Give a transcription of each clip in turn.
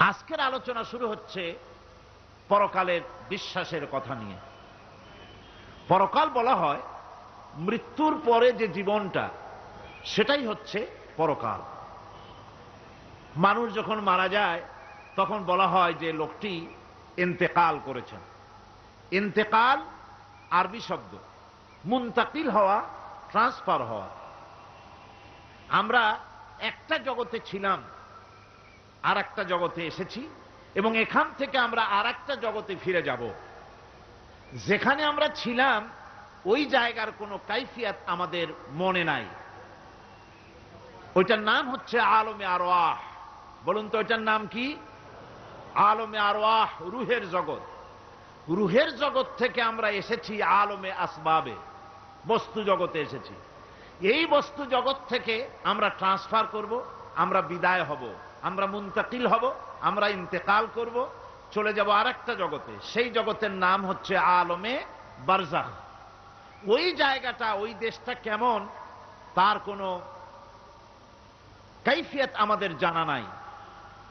আজকের আলোচনা শুরু হচ্ছে পরকালের বিশ্বাসের কথা নিয়ে। পরকাল বলা হয় মৃত্যুর পরে যে জীবনটা, সেটাই হচ্ছে পরকাল। মানুষ যখন মারা যায় তখন বলা হয় যে লোকটি ইন্তেকাল করেছেন। ইন্তেকাল আরবি শব্দ, মুনতাকিল হওয়া, ট্রান্সফার হওয়া। আমরা একটা জগতে ছিলাম, আর একটা জগতে এসেছি, এবং এখান থেকে আমরা আর একটা জগতে ফিরে যাব। যেখানে আমরা ছিলাম ওই জায়গার কোনো কাইফিয়াত আমাদের মনে নাই। ওইটার নাম হচ্ছে আলমে আরওয়াহ। বলুন তো ওইটার নাম কি? আলমে আরওয়াহ, রুহের জগৎ। রুহের জগৎ থেকে আমরা এসেছি আলমে আসবাবে, বস্তু জগতে এসেছি। এই বস্তু জগৎ থেকে আমরা ট্রান্সফার করব, আমরা বিদায় হব, আমরা মুনতাকিল হব, আমরা ইন্তেকাল করব, চলে যাব আর একটা জগতে। সেই জগতের নাম হচ্ছে আলমে বারজাখ। ওই জায়গাটা, ওই দেশটা কেমন তার কোনো কাইফিয়ত আমাদের জানা নাই।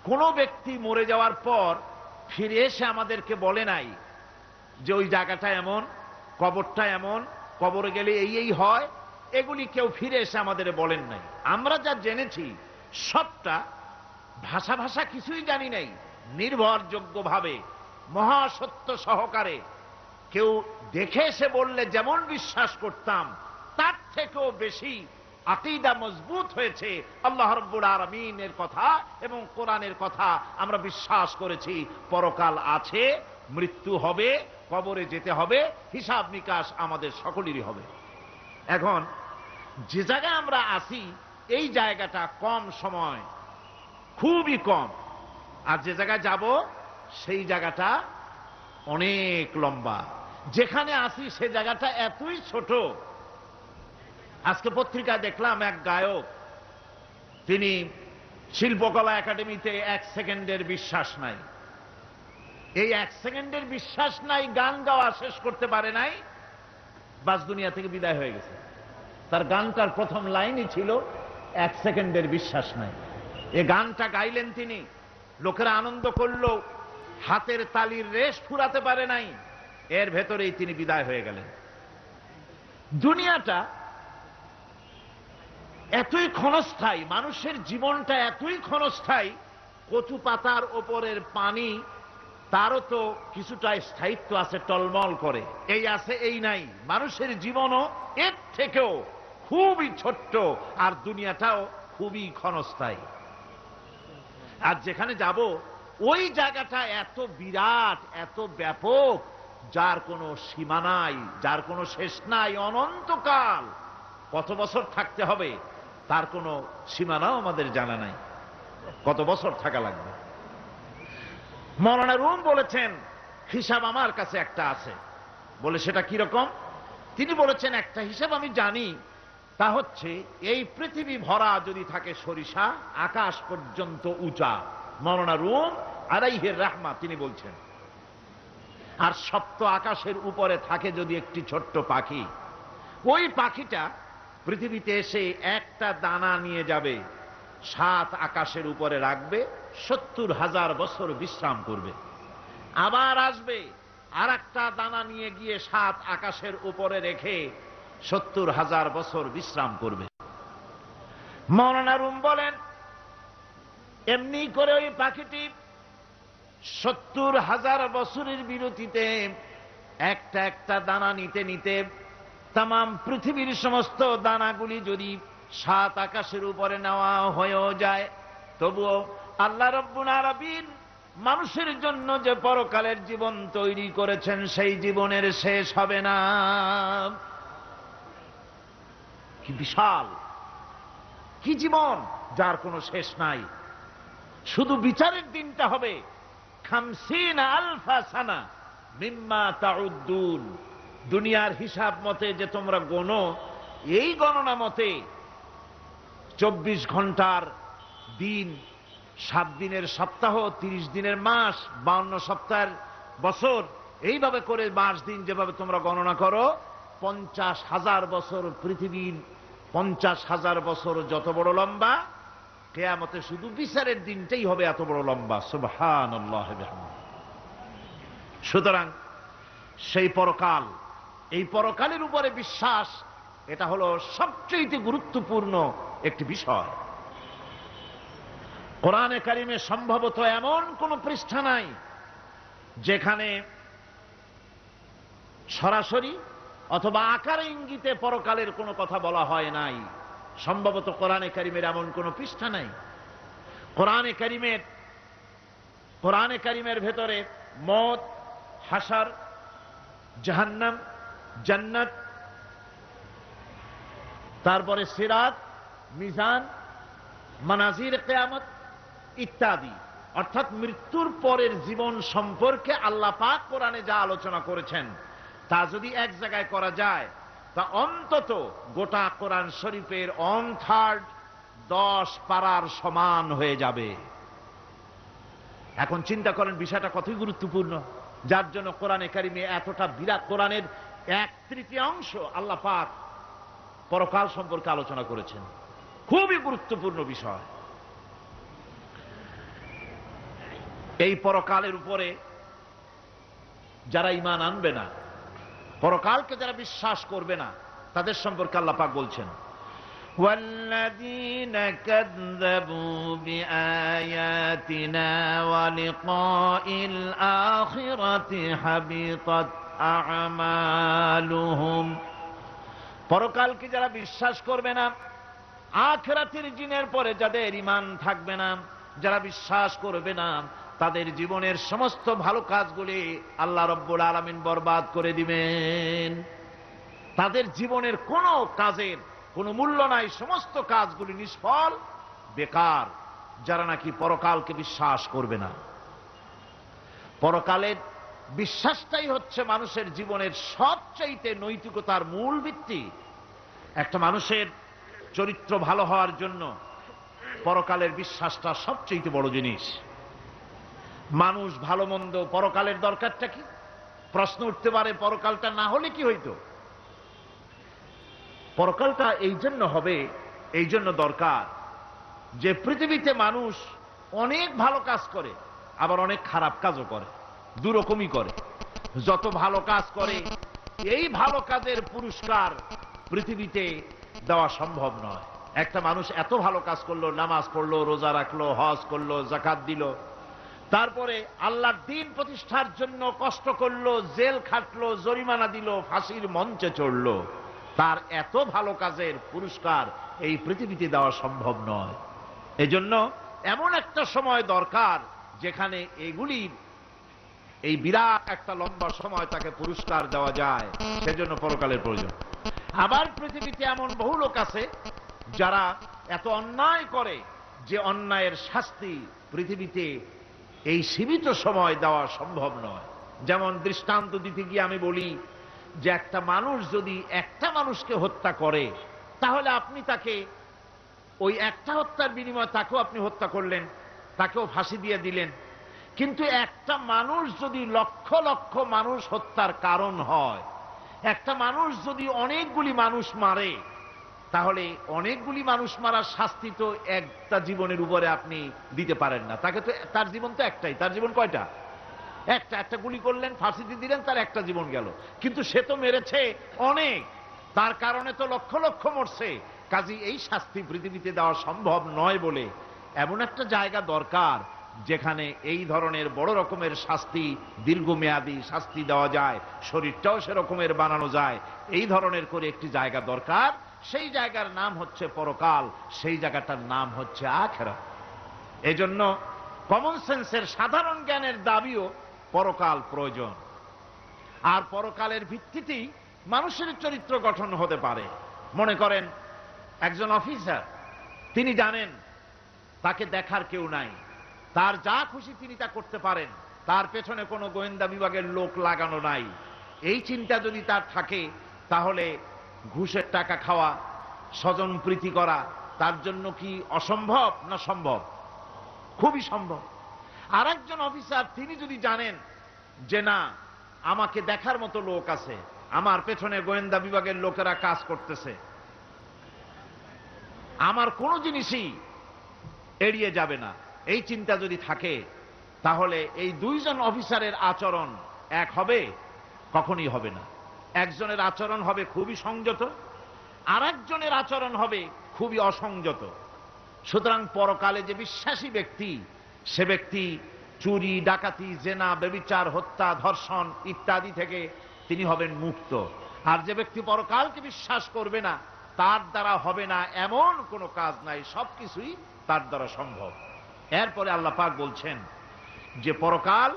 কোনো ব্যক্তি মরে যাওয়ার পর ফিরে এসে আমাদেরকে বলে নাই যে ওই জায়গাটা এমন, কবরটা এমন, কবরে গেলে এই এই হয়। এগুলি কেউ ফিরে এসে আমাদের বলেন নাই। আমরা যা জেনেছি সবটা ভাষা ভাষা কিছুই জানি নাই। নির্ভরযোগ্যভাবে মহাসত্য সহকারে কেউ দেখে এসে বললে যেমন বিশ্বাস করতাম, তার থেকেও বেশি আকীদা মজবুত হয়েছে আল্লাহ রাব্বুল আলামিনের কথা এবং কোরআনের কথা। আমরা বিশ্বাস করেছি পরকাল আছে, মৃত্যু হবে, কবরে যেতে হবে, হিসাব নিকাশ আমাদের সকলেরই হবে। এখন যে জায়গায় আমরা আছি এই জায়গাটা কম সময়, খুবই কম, আর যে জায়গায় যাব সেই জায়গাটা অনেক লম্বা। যেখানে আছি সে জায়গাটা এতই ছোট। আজকে পত্রিকায় দেখলাম এক গায়ক, তিনি শিল্পকলা একাডেমিতে 1 সেকেন্ডের বিশ্বাস নাই। এই 1 সেকেন্ডের বিশ্বাস নাই, গান গাওয়া শেষ করতে পারে নাই, বাস দুনিয়া থেকে বিদায় হয়ে গেছে। তার গানটার প্রথম লাইনই ছিল 1 সেকেন্ডের বিশ্বাস নাই। এই গানটা গাইলেন তিনি, লোকেরা আনন্দ করল, হাতের তালির রেশ ফুরাতে পারে নাই, এর ভেতরেই তিনি বিদায় হয়ে গেলেন। দুনিয়াটা এতই ক্ষণস্থায়ী, মানুষের জীবনটা এতই ক্ষণস্থায়ী, কচু পাতার ওপরের পানি, তারও তো কিছুটা স্থায়িত্ব আছে, টলমল করে, এই আছে এই নাই। মানুষের জীবনও এর থেকেও খুবই ছোট্ট, আর দুনিয়াটাও খুবই ক্ষণস্থায়ী। আর যেখানে যাব ওই জায়গাটা এত বিরাট, এত ব্যাপক, যার কোনো সীমা নাই, যার কোনো শেষ নাই, অনন্তকাল। কত বছর থাকতে হবে তার কোনো সীমানাও আমাদের জানা নাই, কত বছর থাকা লাগবে। মাওলানা রুম বলেছেন হিসাব আমার কাছে একটা আছে। বলে সেটা কি রকম? তিনি বলেছেন একটা হিসাব আমি জানি, তা হচ্ছে এই পৃথিবী ভরা যদি থাকে সরিষা, আকাশ পর্যন্ত উঁচা। মাওলানা রুম আলাইহির রাহমা তিনি বলছেন, আর সপ্ত আকাশের উপরে থাকে যদি একটি ছোট্ট পাখি, ওই পাখিটা পৃথিবীতে এসে একটা দানা নিয়ে যাবে, 7 আকাশের উপরে রাখবে, 70,000 বছর বিশ্রাম করবে, আবার আসবে আর একটা দানা নিয়ে গিয়ে 7 আকাশের উপরে রেখে 70,000 বছর বিশ্রাম করবে। মাওলানা রুম বলেন এমনি করে ওই পাখিটি 70,000 বছরের বিরতিতে একটা একটা দানা নিতে নিতে তামাম পৃথিবীর সমস্ত দানাগুলি যদি 7 আকাশের উপরে নেওয়া হয়েও যায়, তবুও আল্লাহ রাব্বুল আলামিন মানুষের জন্য যে পরকালের জীবন তৈরি করেছেন সেই জীবনের শেষ হবে না। কি বিশাল, কি জীবন যার কোনো শেষ নাই। শুধু বিচারের দিনটা হবে 50 আলফা সানা মিম্মা তাউদ্দুন। দুনিয়ার হিসাব মতে যে তোমরা গণো, এই গণনা মতে 24 ঘন্টার দিন, 7 দিনের সপ্তাহ, 30 দিনের মাস, 52 সপ্তাহের বছর, এইভাবে করে মাস দিন যেভাবে তোমরা গণনা করো, 50,000 বছর পৃথিবীর, 50,000 বছর যত বড় লম্বা, কিয়ামতে শুধু বিচারের দিনটাই হবে এত বড় লম্বা। সুবহানাল্লাহ বিহামদিহি। সুতরাং সেই পরকাল, এই পরকালের উপরে বিশ্বাস, এটা হলো সবচেয়ে গুরুত্বপূর্ণ একটি বিষয়। কোরআনে কারিমে সম্ভবত এমন কোন পৃষ্ঠা নাই যেখানে সরাসরি অথবা আকারে ইঙ্গিতে পরকালের কোনো কথা বলা হয় নাই। সম্ভবত কোরআনে কারিমের এমন কোন পৃষ্ঠা নাই। কোরআনে কারিমের ভেতরে মওত, হাসর, জাহান্নাম, জান্নাত, তারপরে সিরাত, মিজান, মানাজির কিয়ামত ইত্যাদি, অর্থাৎ মৃত্যুর পরের জীবন সম্পর্কে আল্লাহ পাক কোরআনে যা আলোচনা করেছেন তা যদি এক জায়গায় করা যায় তা অন্তত গোটা কোরআন শরীফের 1/3 10 পারার সমান হয়ে যাবে। এখন চিন্তা করেন বিষয়টা কতই গুরুত্বপূর্ণ, যার জন্য কোরআনে কারিমে এতটা বিরাট, কোরআনের 1/3 আল্লাহ পাক পরকাল সম্পর্কে আলোচনা করেছেন। খুবই গুরুত্বপূর্ণ বিষয়। এই পরকালের উপরে যারা ঈমান আনবে না, পরকালকে যারা বিশ্বাস করবে না, তাদের সম্পর্কে আল্লাহ পাক বলছেন, ওয়াল্লাযীনা কাযযাবু বিআয়াতিনা ওয়া লিকাইল আখিরাতি হাবিতাত আমালুহুম। পরকালকে যারা বিশ্বাস করবে না, আখিরাতের দিনের পরে যাদের ঈমান থাকবে না, যারা বিশ্বাস করবে না, তাদের জীবনের সমস্ত ভালো কাজগুলি আল্লাহ রাব্বুল আলামিন বরবাদ করে দিবেন। তাদের জীবনের কোনো কাজের কোনো মূল্য নাই, সমস্ত কাজগুলি নিষ্ফল, বেকার, যারা নাকি পরকালকে বিশ্বাস করবে না। পরকালের বিশ্বাসটাই হচ্ছে মানুষের জীবনের সবচাইতে নৈতিকতার মূল ভিত্তি। একটা মানুষের চরিত্র ভালো হওয়ার জন্য পরকালের বিশ্বাসটা সবচাইতে বড় জিনিস। মানুষ ভালো মন্দ, পরকালের দরকারটা কি? প্রশ্ন উঠতে পারে, পরকালটা না হলে কি হইতো? পরকালটা এই জন্য হবে, এই জন্য দরকার যে পৃথিবীতে মানুষ অনেক ভালো কাজ করে, আবার অনেক খারাপ কাজও করে, দুরকমই করে। যত ভালো কাজ করে এই ভালো কাজের পুরস্কার পৃথিবীতে দেওয়া সম্ভব নয়। একটা মানুষ এত ভালো কাজ করলো, নামাজ পড়লো, রোজা রাখলো, হজ করলো, যাকাত দিল, তারপরে আল্লাহর দ্বীন প্রতিষ্ঠার জন্য কষ্ট করলো, জেল খাটলো, জরিমানা দিল, ফাঁসির মঞ্চে চড়লো, তার এত ভালো কাজের পুরস্কার এই পৃথিবীতে দেওয়া সম্ভব নয়। এজন্য এমন একটা সময় দরকার যেখানে এগুলি, এই বিরাট একটা লম্বা সময় তাকে পুরস্কার দেওয়া যায়, সেজন্য পরকালের প্রয়োজন। আবার পৃথিবীতে এমন বহু লোক আছে যারা এত অন্যায় করে যে অন্যায়ের শাস্তি পৃথিবীতে এই সীমিত সময় দেওয়া সম্ভব নয়। যেমন দৃষ্টান্ত দিতে গিয়ে আমি বলি যে একটা মানুষ যদি একটা মানুষকে হত্যা করে, তাহলে আপনি তাকে ওই একটা হত্যার বিনিময়ে তাকেও আপনি হত্যা করলেন, তাকেও ফাঁসি দিয়ে দিলেন। কিন্তু একটা মানুষ যদি লক্ষ লক্ষ মানুষ হত্যার কারণ হয়, একটা মানুষ যদি অনেকগুলি মানুষ মারে, তাহলে অনেকগুলি মানুষ মারার শাস্তি তো একটা জীবনের উপরে আপনি দিতে পারেন না। তাকে তো, তার জীবন তো একটাই, তার জীবন কয়টা? একটা গুলি করলেন, ফাঁসি দিয়ে দিলেন, তার একটা জীবন গেল। কিন্তু সে তো মেরেছে অনেক, তার কারণে তো লক্ষ লক্ষ মরছে। কাজী এই শাস্তি পৃথিবীতে দেওয়া সম্ভব নয় বলে এমন একটা জায়গা দরকার যেখানে এই ধরনের বড় রকমের শাস্তি, দীর্ঘমেয়াদী শাস্তি দেওয়া যায়, শরীরটাও সেরকমের বানানো যায়, এই ধরনের করে একটি জায়গা দরকার। সেই জায়গার নাম হচ্ছে পরকাল, সেই জায়গাটার নাম হচ্ছে আখিরাত। এজন্য কমন সেন্সের, সাধারণ জ্ঞানের দাবিও পরকাল প্রয়োজন। আর পরকালের ভিত্তিতেই মানুষের চরিত্র গঠন হতে পারে। মনে করেন একজন অফিসার, তিনি জানেন তাকে দেখার কেউ নাই, তার যা খুশি তিনি তা করতে পারেন, তার পেছনে কোনো গোয়েন্দা বিভাগের লোক লাগানো নাই। এই চিন্তা যদি তার থাকে, তাহলে ঘুষের টাকা খাওয়া, স্বজন প্রীতি করা তার জন্য কি অসম্ভব না সম্ভব? খুবই সম্ভব। আর একজন অফিসার, তিনি যদি জানেন যে না, আমাকে দেখার মতো লোক আছে, আমার পেছনে গোয়েন্দা বিভাগের লোকেরা কাজ করতেছে, আমার কোনো জিনিসই এড়িয়ে যাবে না, এই চিন্তা যদি থাকে, তাহলে এই দুইজন অফিসারের আচরণ এক হবে? কখনই হবে না। একজনের আচরণ হবে খুবই সংযত, আর একজনের আচরণ হবে খুবই অসংযত। সুতরাং পরকালে যে বিশ্বাসী ব্যক্তি, সে ব্যক্তি চুরি, ডাকাতি, জেনা, ব্যভিচার, হত্যা, ধর্ষণ ইত্যাদি থেকে তিনি হবেন মুক্ত। আর যে ব্যক্তি পরকালকে বিশ্বাস করবে না, তার দ্বারা হবে না এমন কোনো কাজ নাই, সবকিছুই তার দ্বারা সম্ভব। এরপরে আল্লাহ পাক বলছেন যে পরকাল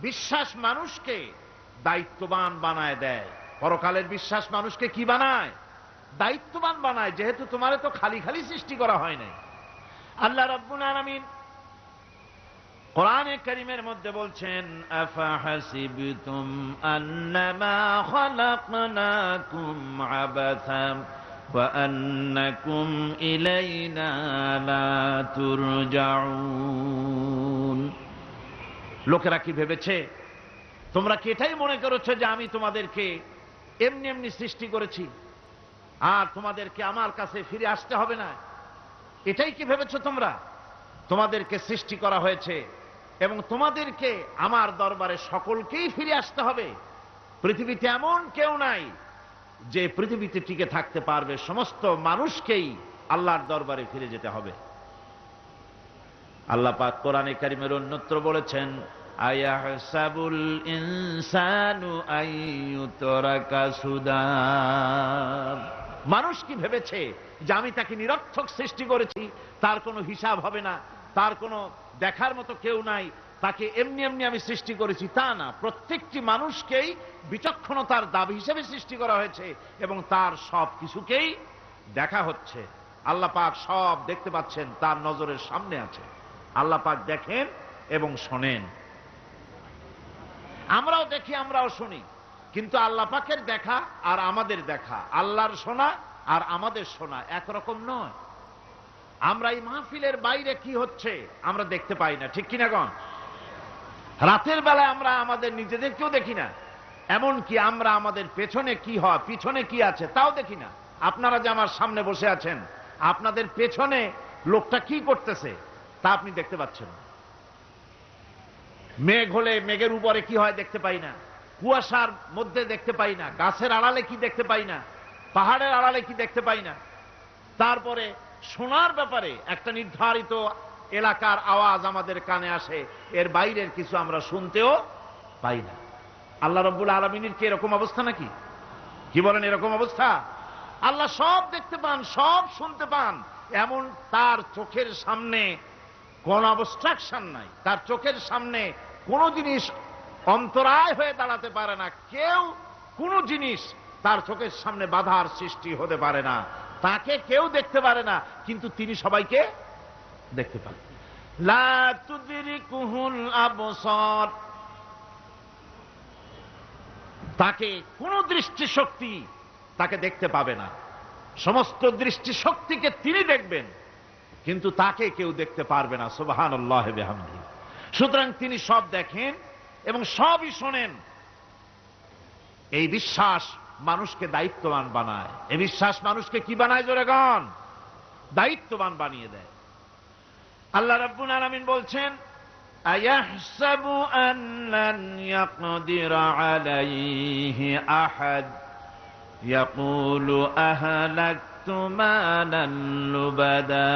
বিশ্বাস মানুষকে দায়িত্ববান বানায় দেয়। পরকালের বিশ্বাস মানুষকে কি বানায়? দায়িত্ববান বানায়, যেহেতু তোমারে তো খালি খালি সৃষ্টি করা হয় নাই। আল্লাহ রাব্বুল আলামিন কোরআনে কারীমের মধ্যে বলছেন, আফাহাসিবতুম আন্নামা খালাকনাকুম আবাসাম ওয়া আন্নাকুম ইলাইনা লা তুরজাউন। লোকেরা কি ভেবেছে? তোমরা কি এটাই মনে করেছো যে আমি তোমাদেরকে এমনি এমনি সৃষ্টি করেছি আর তোমাদেরকে আমার কাছে ফিরে আসতে হবে না? এটাই কি ভেবেছো তোমরা? তোমাদেরকে সৃষ্টি করা হয়েছে এবং তোমাদেরকে আমার দরবারে সকলকেই ফিরে আসতে হবে। পৃথিবীতে এমন কেউ নাই যে পৃথিবীতে টিকে থাকতে পারবে, সমস্ত মানুষকেই আল্লাহর দরবারে ফিরে যেতে হবে। আল্লাহ পাক কোরআনে কারীমের অন্যত্র বলেছেন, আয়াহসাবুল ইনসানু আইয়ুতরাকা সুদা। মানুষ কি ভেবেছে যে আমি তাকে নিরর্থক সৃষ্টি করেছি, তার কোনো হিসাব হবে না, তার কোনো দেখার মতো কেউ নাই, তাকে এমনি এমনি আমি সৃষ্টি করেছি? তা না, প্রত্যেকটি মানুষকেই বিচক্ষণতার দাবি হিসেবে সৃষ্টি করা হয়েছে এবং তার সব কিছুকেই দেখা হচ্ছে। আল্লাহ পাক সব দেখতে পাচ্ছেন, তার নজরের সামনে আছে। আল্লাহ পাক দেখেন এবং শোনেন। আমরাও দেখি, আমরাও শুনি, কিন্তু আল্লাহ পাকের দেখা আর আমাদের দেখা, আল্লাহর শোনা আর আমাদের শোনা একরকম নয়। আমরা এই মাহফিলের বাইরে কি হচ্ছে আমরা দেখতে পাই না, ঠিক কিনা গণ? রাতের বেলায় আমরা আমাদের নিজেদেরকেও দেখি না, এমনকি আমরা আমাদের পেছনে কি হয়, পিছনে কি আছে তাও দেখি না। আপনারা যে আমার সামনে বসে আছেন, আপনাদের পেছনে লোকটা কি করতেছে তা আপনি দেখতে পাচ্ছেন। মেঘ হলে মেঘের উপরে কি হয় দেখতে পাই না, কুয়াশার মধ্যে দেখতে পাই না, গাছের আড়ালে কি দেখতে পাই না, পাহাড়ের আড়ালে কি দেখতে পাই না। তারপরে শোনার ব্যাপারে একটা নির্ধারিত এলাকার আওয়াজ আমাদের কানে আসে, এর বাইরের কিছু আমরা শুনতেও পাই না। আল্লাহ রাব্বুল আলামিনের কি এরকম অবস্থা নাকি? কি বলেন, এরকম অবস্থা? আল্লাহ সব দেখতে পান, সব শুনতে পান, এমন তার চোখের সামনে কোন অবস্ট্রাকশন নাই, তার চোখের সামনে কোন জিনিস অন্তরায় হয়ে দাঁড়াতে পারে না। কেউ কোন জিনিস তার চোখের সামনে বাধার সৃষ্টি হতে পারে না। তাকে কেউ দেখতে পারে না, কিন্তু তিনি সবাইকে দেখতে পান। লা তুদরিকুহুল আবসার, তাকে কোন দৃষ্টিশক্তি তাকে দেখতে পাবে না। সমস্ত দৃষ্টিশক্তিকে তিনি দেখবেন, কিন্তু তাকে কেউ দেখতে পারবে না। সুবহানাল্লাহ ওয়া বিহামদিহি। সুতরাং তিনি সব দেখেন এবং সবই শোনেন। এই বিশ্বাস মানুষকে দায়িত্ববান বানায়। এই বিশ্বাস মানুষকে কি বানায় জোরে গান? দায়িত্ববান বানিয়ে দেয়। আল্লাহ রাব্বুল আলামিন বলছেন, আয়াহসাবু আন লান ইয়াকদিরা আলাইহি আহাদ ইয়াকুলু আহলাকতু মালান লুবাদা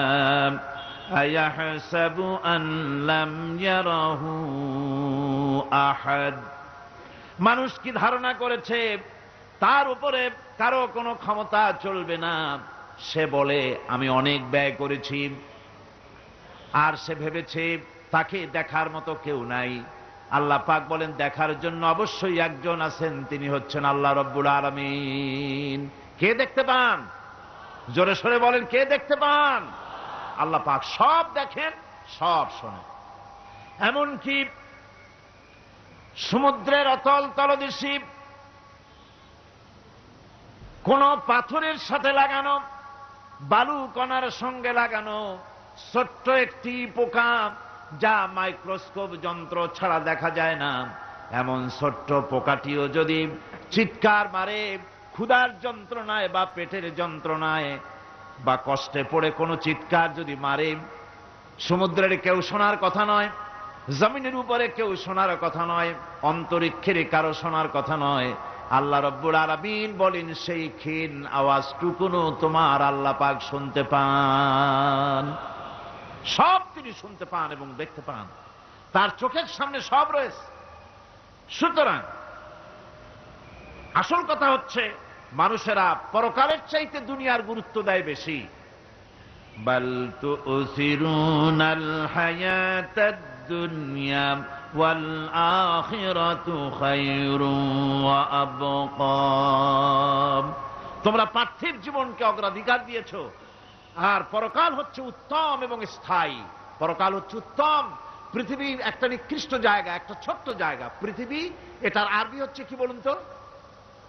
আয়াহসাবু আন লাম ইয়ারাহু আহাদ। মানুষ কি ধারণা করেছে তার উপরে কারো কোনো ক্ষমতা চলবে না? সে বলে আমি অনেক ব্যয় করেছি, আর সে ভেবেছে তাকে দেখার মতো কেউ নাই। আল্লাহ পাক বলেন, দেখার জন্য অবশ্যই একজন আছেন, তিনি হচ্ছেন আল্লাহ রাব্বুল আলামিন। কে দেখতে পান? জোরে সরে বলেন, কে দেখতে পান? আল্লাহ পাক সব দেখেন, সব শোনেন। এমনকি সমুদ্রের অতল তলদেশে কোন পাথরের সাথে লাগানো, বালু কণার সঙ্গে লাগানো ছোট্ট একটি পোকা, যা মাইক্রোস্কোপ যন্ত্র ছাড়া দেখা যায় না, এমন ছোট্ট পোকাটিও যদি চিৎকার মারে ক্ষুধার যন্ত্রণায় বা পেটের যন্ত্রণায় বা কষ্টে পড়ে কোনো চিৎকার যদি মারে, সমুদ্রের কেউ শোনার কথা নয়, জমিনের উপরে কেউ শোনার কথা নয়, অন্তরিক্ষের কারো শোনার কথা নয়। আল্লাহ রব্বুল আলামিন বলেন সেই ক্ষীণ আওয়াজটুকুনো তোমার আল্লাহ পাক শুনতে পান। সব তিনি শুনতে পান এবং দেখতে পান, তার চোখের সামনে সব রয়েছে। সুতরাং আসল কথা হচ্ছে মানুষেরা পরকালের চাইতে দুনিয়ার গুরুত্ব দেয় বেশি। বাল তুসিরুনাল হায়াতাদ দুনিয়া ওয়াল আখিরাতু খায়রুন ওয়া আবকা। তোমরা পার্থিব জীবনকে অগ্রাধিকার দিয়েছো, আর পরকাল হচ্ছে উত্তম এবং স্থায়ী। পরকাল হচ্ছে উত্তম। পৃথিবী একটা নিকৃষ্ট জায়গা, একটা ছোট্ট জায়গা পৃথিবী। এটার আরবি হচ্ছে কি বলুন তো?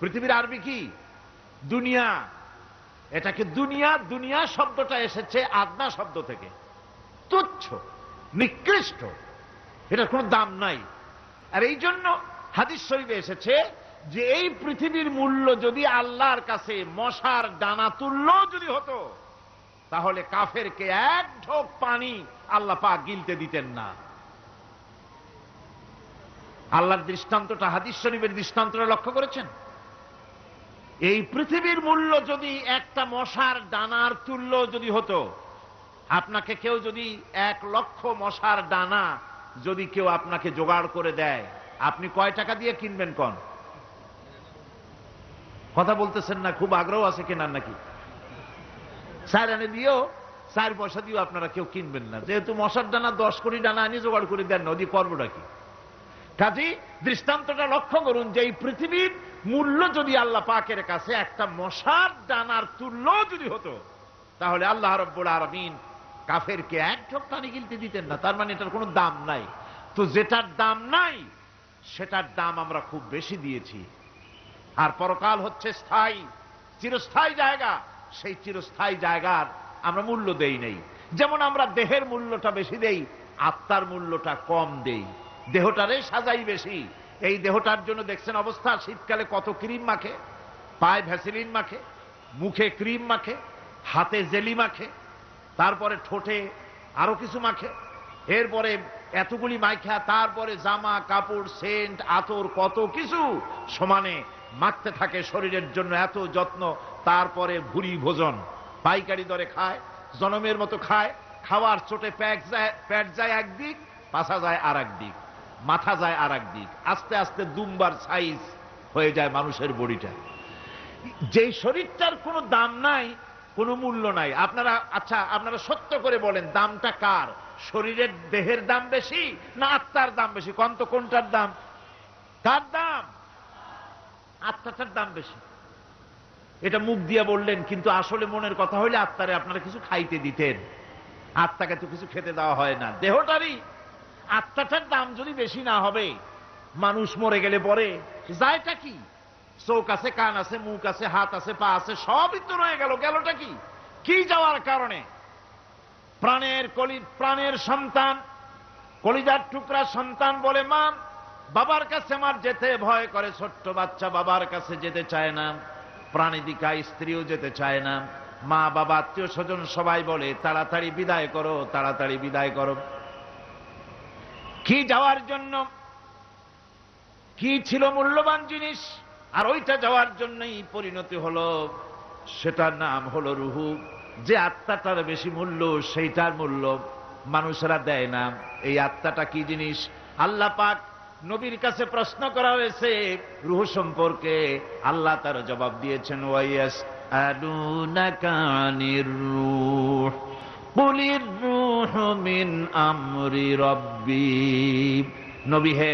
পৃথিবীর আরবি কি? দুনিয়া। এটাকে দুনিয়া, দুনিয়া শব্দটা এসেছে আদনা শব্দ থেকে, তুচ্ছ, নিকৃষ্ট, এটার কোনো দাম নাই। আর এই জন্য হাদিস শরীফে এসেছে যে এই পৃথিবীর মূল্য যদি আল্লাহর কাছে মশার ডানা তুল্য যদি হতো, তাহলে কাফেরকে এক ঢোক পানি আল্লাহ পাক গিলতে দিতেন না। আল্লাহর দৃষ্টান্তটা, হাদিস শরীফের দৃষ্টান্তটা লক্ষ্য করেছেন? এই পৃথিবীর মূল্য যদি একটা মশার ডানার তুল্য যদি হতো, আপনাকে কেউ যদি 1 লক্ষ মশার ডানা যদি কেউ আপনাকে জোগাড় করে দেয়, আপনি কয় টাকা দিয়ে কিনবেন? কোন কথা বলতেছেন না? খুব আগ্রহ আছে কেনার নাকি? 4 আনে দিয়েও 4 পয়সা দিয়েও আপনারা কেউ কিনবেন না, যেহেতু মশার ডানা 10 কোটি ডানা আনি জোগাড় করে দেন না, ওদি করবোটা কি? কাজী দৃষ্টান্তটা লক্ষ্য করুন যে এই পৃথিবীর মূল্য যদি আল্লাহ পাকের কাছে একটা মশার ডানার তুল্য যদি হতো, তাহলে আল্লাহ রাব্বুল আলামিন কাফেরকে এক ঢোক পানি গিলতে দিতেন না। তার মানে এটার কোনো দাম নাই। তো যেটার দাম নাই সেটার দাম আমরা খুব বেশি দিয়েছি। আর পরকাল হচ্ছে স্থায়ী, চিরস্থায়ী জায়গা। সেই চিরস্থায়ী জায়গার আমরা মূল্য দেই নাই। যেমন আমরা দেহের মূল্যটা বেশি দেই, আত্মার মূল্যটা কম দেই। দেহটারে সাজাই বেশি। এই দেহটার জন্য দেখছেন অবস্থা, শীতকালে কত ক্রিম মাখে, পায়ে ভ্যাসলিন মাখে, মুখে ক্রিম মাখে, হাতে জেলি মাখে, তারপরে ঠোঁটে আরো কিছু মাখে, এরপরে এতগুলি মাইখা তারপরে জামা কাপড় সেন্ট আতর কত কিছু সমানে মাখতে থাকে শরীরের জন্য, এত যত্ন। তারপরে ভুরি ভোজন পাইকারি দরে খায়, জনমের মতো খায়। খাওয়ার চোটে পেট যায় একদিক, পাছা যায় আর একদিক, মাথা যায় আর একদিক, আস্তে আস্তে দুমবার সাইজ হয়ে যায় মানুষের বডিটা। যেই শরীরটার কোনো দাম নাই, কোনো মূল্য নাই। আপনারা আচ্ছা, আপনারা সত্য করে বলেন দামটা কার? শরীরের দেহের দাম বেশি না আত্মার দাম বেশি? কোন তো কোনটার দাম? কার দাম? আত্মাটার দাম বেশি। এটা মুখ দিয়ে বললেন, কিন্তু আসলে মনের কথা হইলে আত্মারে আপনারা কিছু খাইতে দিতেন। আত্মাকে তো কিছু খেতে দেওয়া হয় না। দেহটারই আত্মাটার দাম যদি বেশি না হবে, মানুষ মরে গেলে পরে যায়টা কি? চোখ আছে, কান আছে, মুখ আছে, হাত আছে, পা আছে, সবই তো রয়ে গেল। গেলটা কি? কি যাওয়ার কারণে? প্রাণের সন্তান, কলিজার টুকরা সন্তান বলে মা, বাবার কাছে আমার যেতে ভয় করে। ছোট্ট বাচ্চা বাবার কাছে যেতে চায় না, প্রাণীদিকা স্ত্রীও যেতে চায় না। মা বাবা আত্মীয় স্বজন সবাই বলে তাড়াতাড়ি বিদায় করো, তাড়াতাড়ি বিদায় করো। কি যাওয়ার জন্য? কি ছিল মূল্যবান জিনিস, আর ওইটা যাওয়ার জন্যই পরিণতি হলো। সেটার নাম হলো রুহু। যে আত্মাটার বেশি মূল্য, সেইটার মূল্য মানুষেরা দেয় না। এই আত্মাটা কি জিনিস? আল্লাহ পাক নবীর কাছে প্রশ্ন করা হয়েছে রুহ সম্পর্কে, আল্লাহ তার জবাব দিয়েছেন, ওয়ায়াসআলুনাকা আনির রূহ কুলির রূহু মিন আমরি রাব্বি। নবী হে,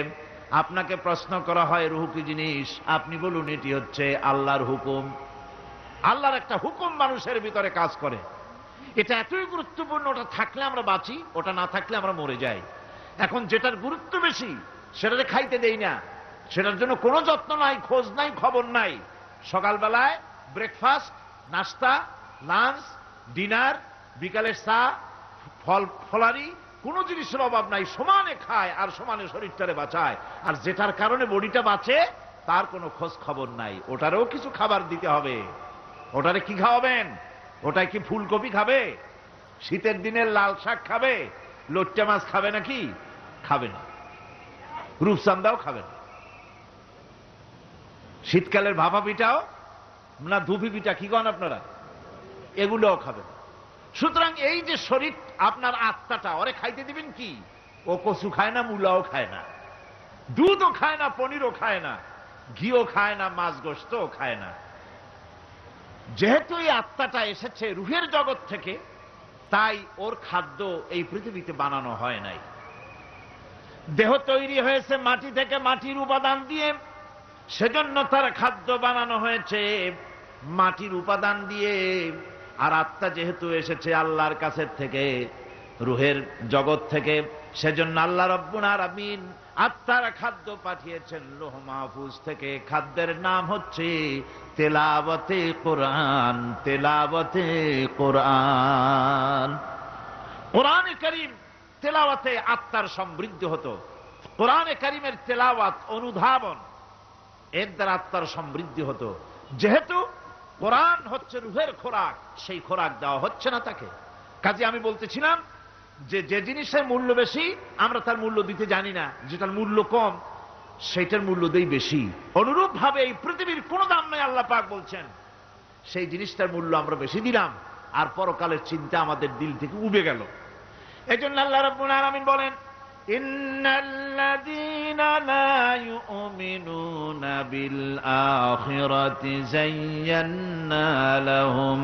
আপনাকে প্রশ্ন করা হয় রূহ কি জিনিস, আপনি বলুন এটি হচ্ছে আল্লাহর হুকুম। আল্লাহর একটা হুকুম মানুষের ভিতরে কাজ করে। এটা এতই গুরুত্বপূর্ণ, ওটা থাকলে আমরা বাঁচি, ওটা না থাকলে আমরা মরে যাই। এখন যেটার গুরুত্ব বেশি সেটাতে খাইতে দেই না, সেটার জন্য কোনো যত্ন নাই, খোঁজ নাই, খবর নাই। সকালবেলায় ব্রেকফাস্ট, নাস্তা, লাঞ্চ, ডিনার, বিকালের চা, ফলারি, কোনো জিনিসের অভাব নাই। সমানে খায় আর সমানে শরীরটারে বাঁচায়। আর যেটার কারণে বডিটা বাঁচে তার কোনো খোঁজ খবর নাই। ওটারেও কিছু খাবার দিতে হবে। ওটারে কি খাওয়াবেন? ওটাই কি ফুলকপি খাবে? শীতের দিনে লাল শাক খাবে? লোট্টা মাছ খাবে নাকি? খাবে না। রূপচান্দাও খাবে না। শীতকালের ভাপা পিঠাও না, ধুপি পিঠা কি কন আপনারা, এগুলোও খাবে না। সুতরাং এই যে শরীর আপনার আত্মাটা, ওরে খাইতে দিবেন কি? ও কচু খায় না, মূলাও খায় না, দুধও খায় না, পনিরও খায় না, ঘিও খায় না, মাছ গোশতও খায় না। যেহেতু এই আত্মাটা এসেছে রুহের জগৎ থেকে, তাই ওর খাদ্য এই পৃথিবীতে বানানো হয় নাই। দেহ তৈরি হয়েছে মাটি থেকে, মাটির উপাদান দিয়ে, সেজন্য তার খাদ্য বানানো হয়েছে মাটির উপাদান দিয়ে। আর আত্মা যেহেতু এসেছে আল্লাহর কাছের থেকে, রুহের জগৎ থেকে, সেজন্য আল্লাহ রব্বুল আলামিন আত্মার খাদ্য পাঠিয়েছেন লৌহ মাহফুজ থেকে। খাদ্যের নাম হচ্ছে তেলাওয়াতে কোরআন। তেলাওয়াতে কোরআন। কোরআনে কারীম তেলাওয়াতে আত্মার সমৃদ্ধি হতো। কোরআনে কারীমের তেলাওয়াত, অনুধাবন, এর দ্বারা আত্মার সমৃদ্ধি হতো। যেহেতু কোরআন হচ্ছে রুহের খোরাক, সেই খোরাক দেওয়া হচ্ছে না তাকে। কাজে আমি বলতেছিলাম যে যে জিনিসের মূল্য বেশি আমরা তার মূল্য দিতে জানি না, যেটার মূল্য কম সেইটার মূল্য দেই বেশি। অনুরূপ ভাবে এই পৃথিবীর কোন দাম নাই, আল্লাহ পাক বলছেন, সেই জিনিসটার মূল্য আমরা বেশি দিলাম, আর পরকালের চিন্তা আমাদের দিল থেকে উবে গেল। এই জন্য আল্লাহ রাব্বুল আলামিন বলেন, ইন্নাল্লাযীনা লা ইউমিনুনা বিল আখিরাতি যায়্যান্না লাহুম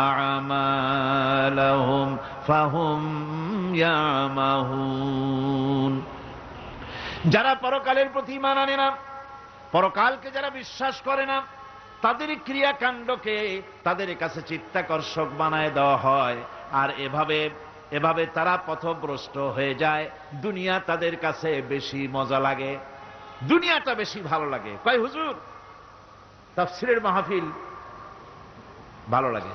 আ'মালাহুম ফাহুম ইয়ামাহুন। যারা পরকালের প্রতি ঈমান আনে না, পরকালকে যারা বিশ্বাস করে না, তাদের ক্রিয়াকাণ্ডকে তাদের কাছে চিত্তাকর্ষক বানায় দেওয়া হয়। আর এভাবে তারা পথভ্রষ্ট হয়ে যায়। দুনিয়া তাদের কাছে বেশি মজা লাগে, দুনিয়াটা বেশি ভালো লাগে। কয় হুজুর, তাফসীরের মাহফিল ভালো লাগে,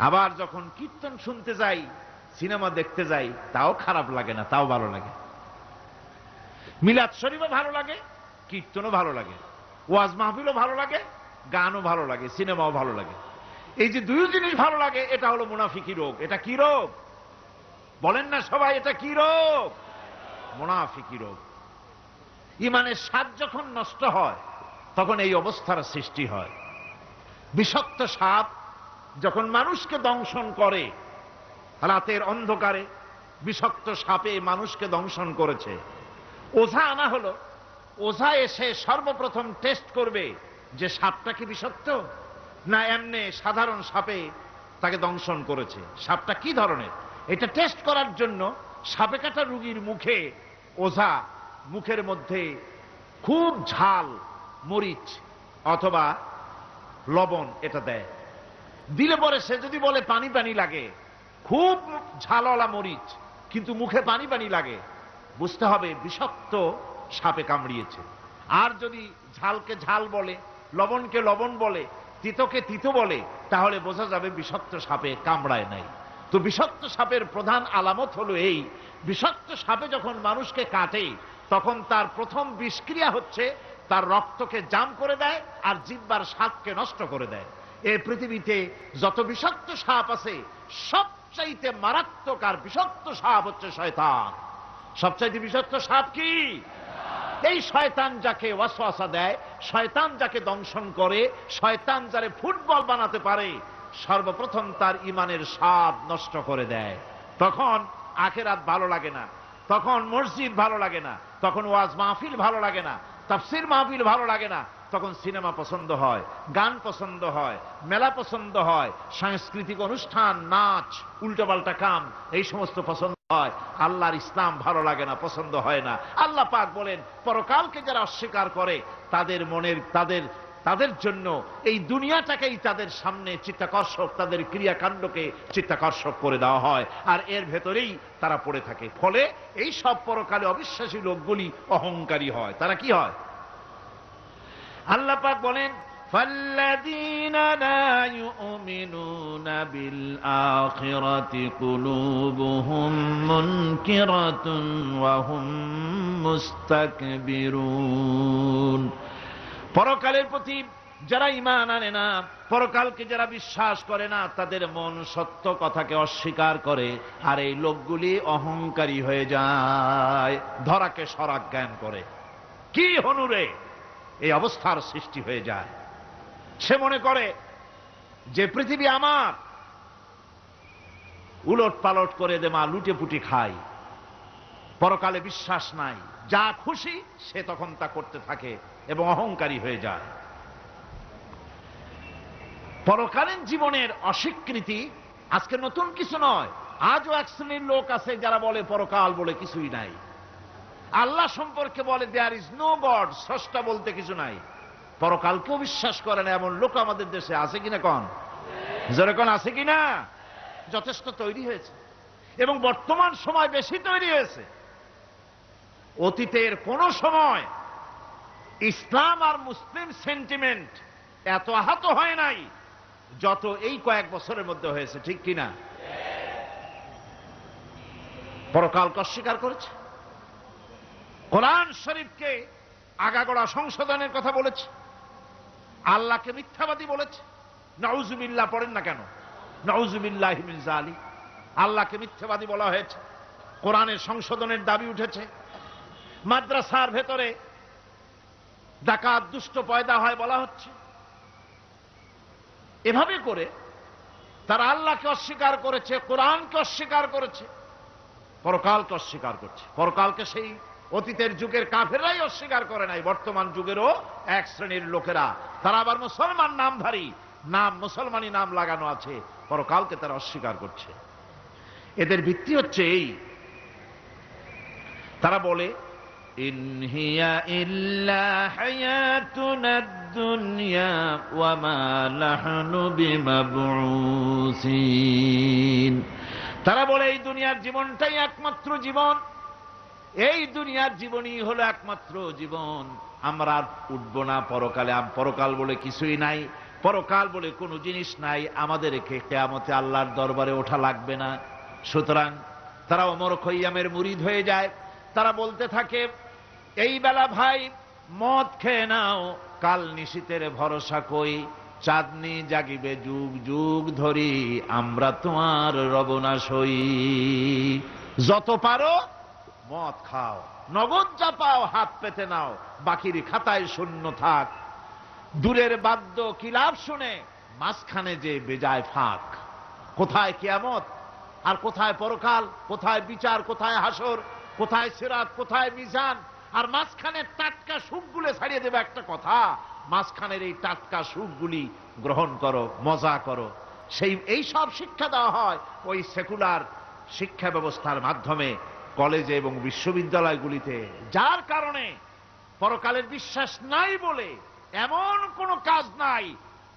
আবার যখন কীর্তন শুনতে যাই, সিনেমা দেখতে যাই, তাও খারাপ লাগে না, তাও ভালো লাগে। মিলাদ শরীফও ভালো লাগে, কীর্তনও ভালো লাগে, ওয়াজ মাহফিলও ভালো লাগে, গানও ভালো লাগে, সিনেমাও ভালো লাগে। এই যে দুই জিনিস ভালো লাগে, এটা হলো মুনাফিকি রোগ। এটা কি রোগ বলেন না সবাই? এটা কি রোগ? মুনাফিকি রোগ। ঈমানের স্বাদ যখন নষ্ট হয়, তখন এই অবস্থার সৃষ্টি হয়। বিষাক্ত সাপ যখন মানুষকে দংশন করে, রাতের অন্ধকারে বিষাক্ত সাপে মানুষকে দংশন করেছে, ওঝা আনা হলো। ওঝা এসে সর্বপ্রথম টেস্ট করবে যে সাপটা কি বিষাক্ত না এমনি সাধারণ সাপে তাকে দংশন করেছে, সাপটা কি ধরনের। এটা টেস্ট করার জন্য সাপে কাটা রোগীর মুখে ওঝা মুখের মধ্যে খুব ঝাল মরিচ অথবা লবণ এটা দেয়। দিলে পরে সে যদি বলে পানি পানি লাগে, খুব ঝালওয়ালা মরিচ কিন্তু মুখে পানি পানি লাগে, বুঝতে হবে বিষাক্ত সাপে কামড়িয়েছে। আর যদি ঝালকে ঝাল বলে, লবণকে লবণ বলে, তিতকে তিতো বলে, তাহলে বোঝা যাবে বিষাক্ত সাপে কামড়ায় নাই। তো বিষাক্ত সাপের প্রধান আলামত হলো এই, বিষাক্ত সাপে যখন মানুষকে কাটে, তখন তার প্রথম বিষক্রিয়া হচ্ছে তার রক্তকে জাম করে দেয় আর জিহ্বার স্বাদকে নষ্ট করে দেয়। এই পৃথিবীতে যত বিষাক্ত সাপ আছে, সবচাইতে মারাত্মক আর বিষাক্ত সাপ হচ্ছে শয়তান। সবচাইতে বিষাক্ত সাপ কি? এই শয়তান যাকে ওয়াসওয়াসা দেয়, শয়তান যাকে দংশন করে, শয়তান যারে ফুটবল বানাতে পারে, সর্বপ্রথম তার ঈমানের স্বাদ নষ্ট করে দেয়। তখন আখিরাত ভালো লাগে না, তখন মসজিদ ভালো লাগে না, তখন ওয়াজ মাহফিল ভালো লাগে না, তাফসীর মাহফিল ভালো লাগে না, তখন সিনেমা পছন্দ হয়, গান পছন্দ হয়, মেলা পছন্দ হয়, সাংস্কৃতিক অনুষ্ঠান, নাচ, উল্টোপাল্টা কাম, এই সমস্ত পছন্দ হয়। আল্লাহর ইসলাম ভালো লাগে না, পছন্দ হয় না। আল্লাহ পাক বলেন, পরকালকে যারা অস্বীকার করে তাদের মনের তাদের জন্য এই দুনিয়াটাকেই তাদের সামনে চিত্তাকর্ষক, তাদের ক্রিয়াকাণ্ডকে চিত্তাকর্ষক করে দেওয়া হয়, আর এর ভেতরেই তারা পড়ে থাকে। ফলে এই সব পরকালে অবিশ্বাসী লোকগুলি অহংকারী হয়। তারা কি হয়? আল্লাহ পাক বলেন, فَالَّذِينَ لَا يُؤْمِنُونَ بِالْآخِرَةِ قُلُوبُهُمْ مُنْكِرَةٌ وَهُمْ مُسْتَكْبِرُونَ। পরকালের প্রতি যারা ঈমান আনে না, পরকালকে যারা বিশ্বাস করে না, তাদের মন সত্য কথাকে অস্বীকার করে, আর এই লোকগুলি অহংকারী হয়ে যায়, ধরাকে সরাক জ্ঞান করে। কি হনুরে এই অবস্থার সৃষ্টি হয়ে যায়। সে মনে করে যে পৃথিবী আমার, উলট পালট করে দে মা, লুটে পুটি খাই, পরকালে বিশ্বাস নাই, যা খুশি সে তখন তা করতে থাকে এবং অহংকারী হয়ে যায়। পরকালীন জীবনের অস্বীকৃতি আজকে নতুন কিছু নয়। আজও এক শ্রেণীর লোক আছে যারা বলে পরকাল বলে কিছুই নাই, আল্লাহ সম্পর্কে বলে দেয়ার ইজ নো গড, স্রষ্টা বলতে কিছু নাই, পরকালকেও বিশ্বাস করে না এমন লোক আমাদের দেশে আছে কিনা কন, যেরকম আছে কিনা? যথেষ্ট তৈরি হয়েছে এবং বর্তমান সময় বেশি তৈরি হয়েছে। অতীতের কোন সময় ইসলাম আর মুসলিম সেন্টিমেন্ট এত আহত হয় নাই যত এই কয়েক বছরের মধ্যে হয়েছে, ঠিক কিনা? পরকালকে অস্বীকার করেছে, কোরআন শরীফকে আগাগোড়া সংশোধনের কথা বলেছে, আল্লাহকে মিথ্যাবাদী বলেছে। নাউজুবিল্লাহ পড়েন না কেন? নাউজুবিল্লাহি মিন যালিক। আল্লাহকে মিথ্যাবাদী বলা হয়েছে, কোরআনের সংশোধনের দাবি উঠেছে, মাদ্রাসার ভেতরে ডাকাত দুষ্ট পয়দা হয় বলা হচ্ছে। এভাবে করে তারা আল্লাহকে অস্বীকার করেছে, কোরআনকে অস্বীকার করেছে, পরকালকে অস্বীকার করছে। পরকালকে সেই অতীতের যুগের কাফেররাই অস্বীকার করে নাই, বর্তমান যুগেরও এক শ্রেণীর লোকেরা, তারা আবার মুসলমান নামধারী, নাম মুসলমানি নাম লাগানো আছে, পরকালকে তারা অস্বীকার করছে। এদের ভিত্তি হচ্ছে এই, তারা বলে ইন হিয়া ইল্লা হায়াতুনা দুনিয়া ওয়া মা নাহনু বিমাবউসিন। তারা বলে এই দুনিয়ার জীবনটাই একমাত্র জীবন, এই দুনিয়ার জীবনই হলো একমাত্র জীবন, আমরা আর উঠব না পরকালে, পরকাল বলে কিছুই নাই, পরকাল বলে কোনো জিনিস নাই, আমাদেরকে কিয়ামতে আল্লাহর দরবারে ওঠা লাগবে না। সুতরাং তারা ওমর খৈয়ামের মুরিদ হয়ে যায়। তারা বলতে থাকে এই বেলা ভাই মদ খেয়ে নাও, কাল নিশীতের ভরসা কই, চাঁদনি জাগিবে যুগ যুগ ধরি, আমরা তোমার রবনা সই। যত পারো মদ খাও, নগদ যা পাও হাত পেতে নাও, বাকির খাতায় শূন্য থাক, দূরের বাদ্য কিলাপ শুনে মাঝখানে যে বেজায় ফাঁক। কোথায় কিয়ামত আর কোথায় পরকাল, কোথায় বিচার, কোথায় হাসর, কোথায় সিরাত, কোথায় মিজান, আর মাঝখানে টাটকা সুখগুলো ছাড়িয়ে দেবে একটা কথা, মাঝখানের এই টাটকা সুখগুলি গ্রহণ করো, মজা করো। এই সব শিক্ষা দেওয়া হয় ওই সেকুলার শিক্ষা ব্যবস্থার মাধ্যমে কলেজে এবং বিশ্ববিদ্যালয়গুলিতে, যার কারণে পরকালের বিশ্বাস নাই বলে এমন কোনো কাজ নাই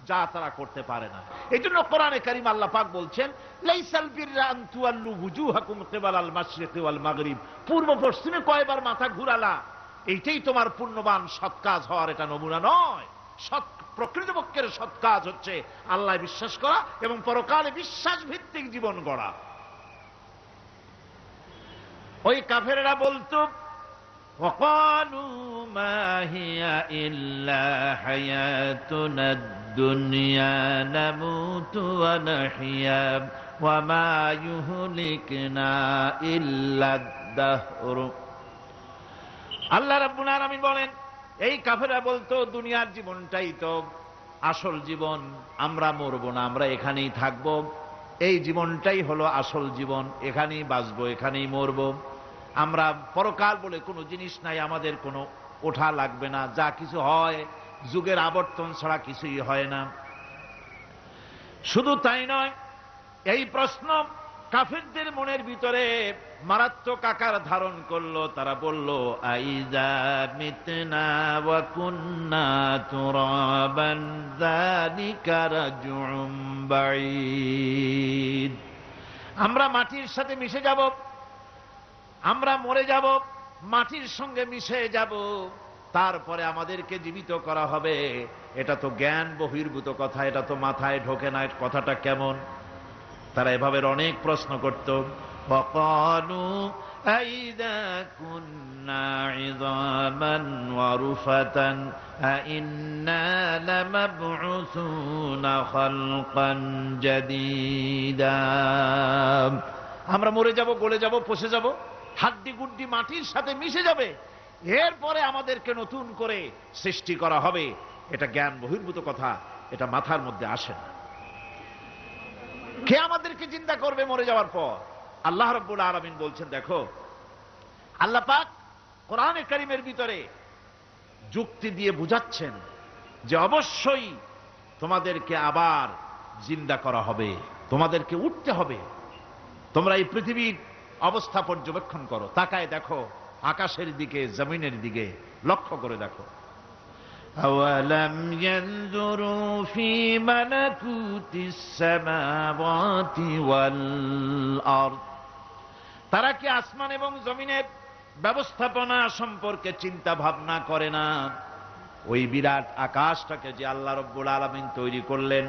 যা তারা করতে পারে না। এই জন্য কোরআনে কারীম আল্লাহ পাক বলছেন লাইসাল বিররা আন তুওয়াল্লু ওয়ুজুহাকুম কিবালাল মাশরিকি ওয়াল মাগরিব, পূর্ব পশ্চিমে কয়বার মাথা ঘুরালা, এইটাই তোমার পুণ্যবান সৎ কাজ হওয়ার এটা নমুনা নয়। সৎ প্রকৃতপক্ষের সৎ কাজ হচ্ছে আল্লাহ বিশ্বাস করা এবং পরকালে বিশ্বাস ভিত্তিক জীবন গড়া। ওই কাফেররা বলতো ওয়াকালু মা হিয়া ইল্লা হায়াতুনা দুনিয়া নামুতু ওয়া নাহইয়া ওয়া মা ইউহলিকুনা ইল্লা দাহর। আল্লাহ রাব্বুল আলামিন বলেন এই কাফেররা বলতো দুনিয়ার জীবনটাই তো আসল জীবন, আমরা মরবো না, আমরা এখানেই থাকবো, এই জীবনটাই হলো আসল জীবন, এখানেই বাঁচবো, এখানেই মরবো, আমরা পরকাল বলে কোনো জিনিস নাই, আমাদের কোনো ওঠা লাগবে না, যা কিছু হয় যুগের আবর্তন ছাড়া কিছুই হয় না। শুধু তাই নয়, এই প্রশ্ন কাফিরদের মনের ভিতরে মারাত্মক আকার ধারণ করলো। তারা বলল আইযা মিতনা ওয়া কুন্না তুরাবান যালিকা রাজউম বাঈদ, আমরা মাটির সাথে মিশে যাব, আমরা মরে যাব, মাটির সঙ্গে মিশে যাব, তারপরে আমাদেরকে জীবিত করা হবে, এটা তো জ্ঞান বহির্ভূত কথা, এটা তো মাথায় ঢোকে না, কথাটা কেমন? তারা এভাবে অনেক প্রশ্ন করত। ওয়াকালু أَإِذَا كُنَّا عِظَامًا وَرُفَاتًا أَإِنَّا لَمَبْعُوثُونَ خَلْقًا جَدِيدًا। আমরা মরে যাব, গলে যাব, পচে যাব, হাড্ডি গুড্ডি মাটির সাথে মিশে যাবে, এরপরে আমাদেরকে নতুন করে সৃষ্টি করা হবে। এটা জ্ঞান বহির্ভূত কথা, এটা মাথার মধ্যে আসে না। কে আমাদেরকে চিন্তা করবে মরে যাওয়ার পর? আল্লাহ রাব্বুল আলামিন বলছেন, দেখো আল্লাহ পাক কোরআনে কারীমের ভিতরে যুক্তি দিয়ে বুঝাচ্ছেন যে অবশ্যই তোমাদেরকে আবার জিন্দা করা হবে, তোমাদেরকে উঠতে হবে। তোমরা এই পৃথিবীর অবস্থা পর্যবেক্ষণ করো, তাকায় দেখো আকাশের দিকে, জমিনের দিকে লক্ষ্য করে দেখো। أَوَلَمْ يَنْظُرُوا فِي مَلَكُوتِ السَّمَاوَاتِ وَالْأَرْضِ। তারা কি আসমান এবং জমিনের ব্যবস্থাপনা সম্পর্কে চিন্তা ভাবনা করে না? ওই বিরাট আকাশটাকে যে আল্লাহ রাব্বুল আলামিন তৈরি করলেন,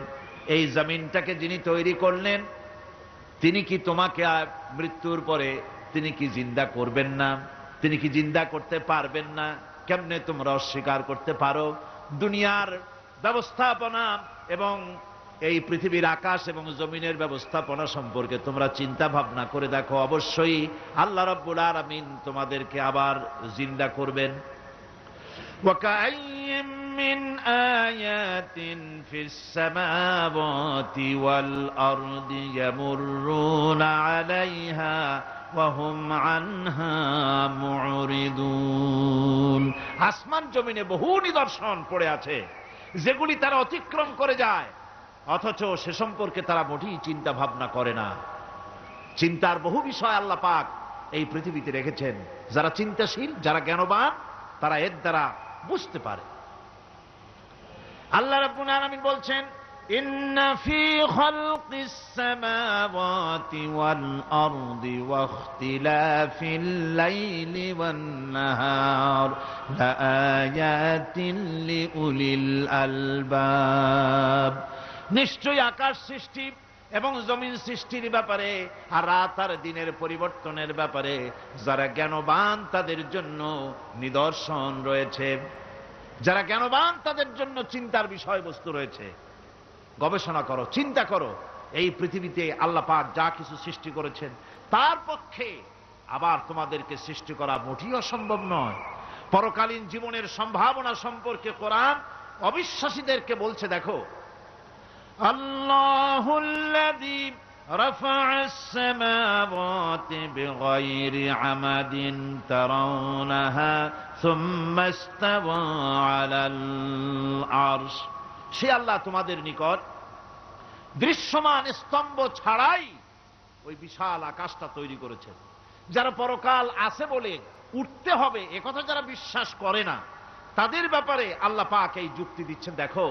এই জমিনটাকে যিনি তৈরি করলেন, তিনি কি তোমাকে মৃত্যুর পরে তিনি কি জিন্দা করবেন না? তিনি কি জিন্দা করতে পারবেন না? কেমনে তোমরা অস্বীকার করতে পারো? দুনিয়ার ব্যবস্থাপনা এবং এই পৃথিবীর আকাশ এবং জমিনের ব্যবস্থাপনা সম্পর্কে তোমরা চিন্তা ভাবনা করে দেখো, অবশ্যই আল্লাহ রাব্বুল আলামিন তোমাদেরকে আবার জিন্দা করবেন। ওয়াকাইয়্যিম মিন আয়াতিন ফিস সামাওয়াতি ওয়াল আরদি ইয়ামুররুনা আলাইহা ওয়া হুম আনহা মুরিদুন। আসমান জমিনে বহু নিদর্শন পড়ে আছে যেগুলি তারা অতিক্রম করে যায়, অথচ সে সম্পর্কে তারা মোটেই চিন্তা ভাবনা করে না। চিন্তার বহু বিষয় আল্লাহ পাক এই পৃথিবীতে রেখেছেন। যারা চিন্তাশীল, যারা জ্ঞানবান, তারা এর দ্বারা বুঝতে পারে। আল্লাহ রাব্বুল আলামিন বলছেন, ইন্না ফি খালকিস সামাওয়াতি ওয়াল আরদি ওয়া ইখতিলাফিল লাইলি ওয়ান নাহার লাআয়াতিন লিউলিল আলবাব। নিশ্চয়ই আকাশ সৃষ্টি এবং জমিন সৃষ্টির ব্যাপারে আর রাত আর দিনের পরিবর্তনের ব্যাপারে যারা জ্ঞানবান তাদের জন্য নিদর্শন রয়েছে। যারা জ্ঞানবান তাদের জন্য চিন্তার বিষয়বস্তু রয়েছে। গবেষণা করো, চিন্তা করো, এই পৃথিবীতে আল্লাহ পাক যা কিছু সৃষ্টি করেছেন তার পক্ষে আবার তোমাদেরকে সৃষ্টি করা মোটেই অসম্ভব নয়। পরকালীন জীবনের সম্ভাবনা সম্পর্কে কোরআন অবিশ্বাসীদেরকে বলছে, দেখো আল্লাহুল্লাযী রাফা'আস সামাওয়াতি বিগাইরি আমাদিন তারাউনাহা সুম্মা ইসতাওয়া আলাল আরশ। সে আল্লাহ তোমাদের নিকট দৃশ্যমান স্তম্ভ ছাড়াই ওই বিশাল আকাশটা তৈরি করেছেন। যারা পরকাল আছে বলে উঠতে হবে একথা যারা বিশ্বাস করে না, তাদের ব্যাপারে আল্লাহ পাক এই যুক্তি দিচ্ছেন, দেখো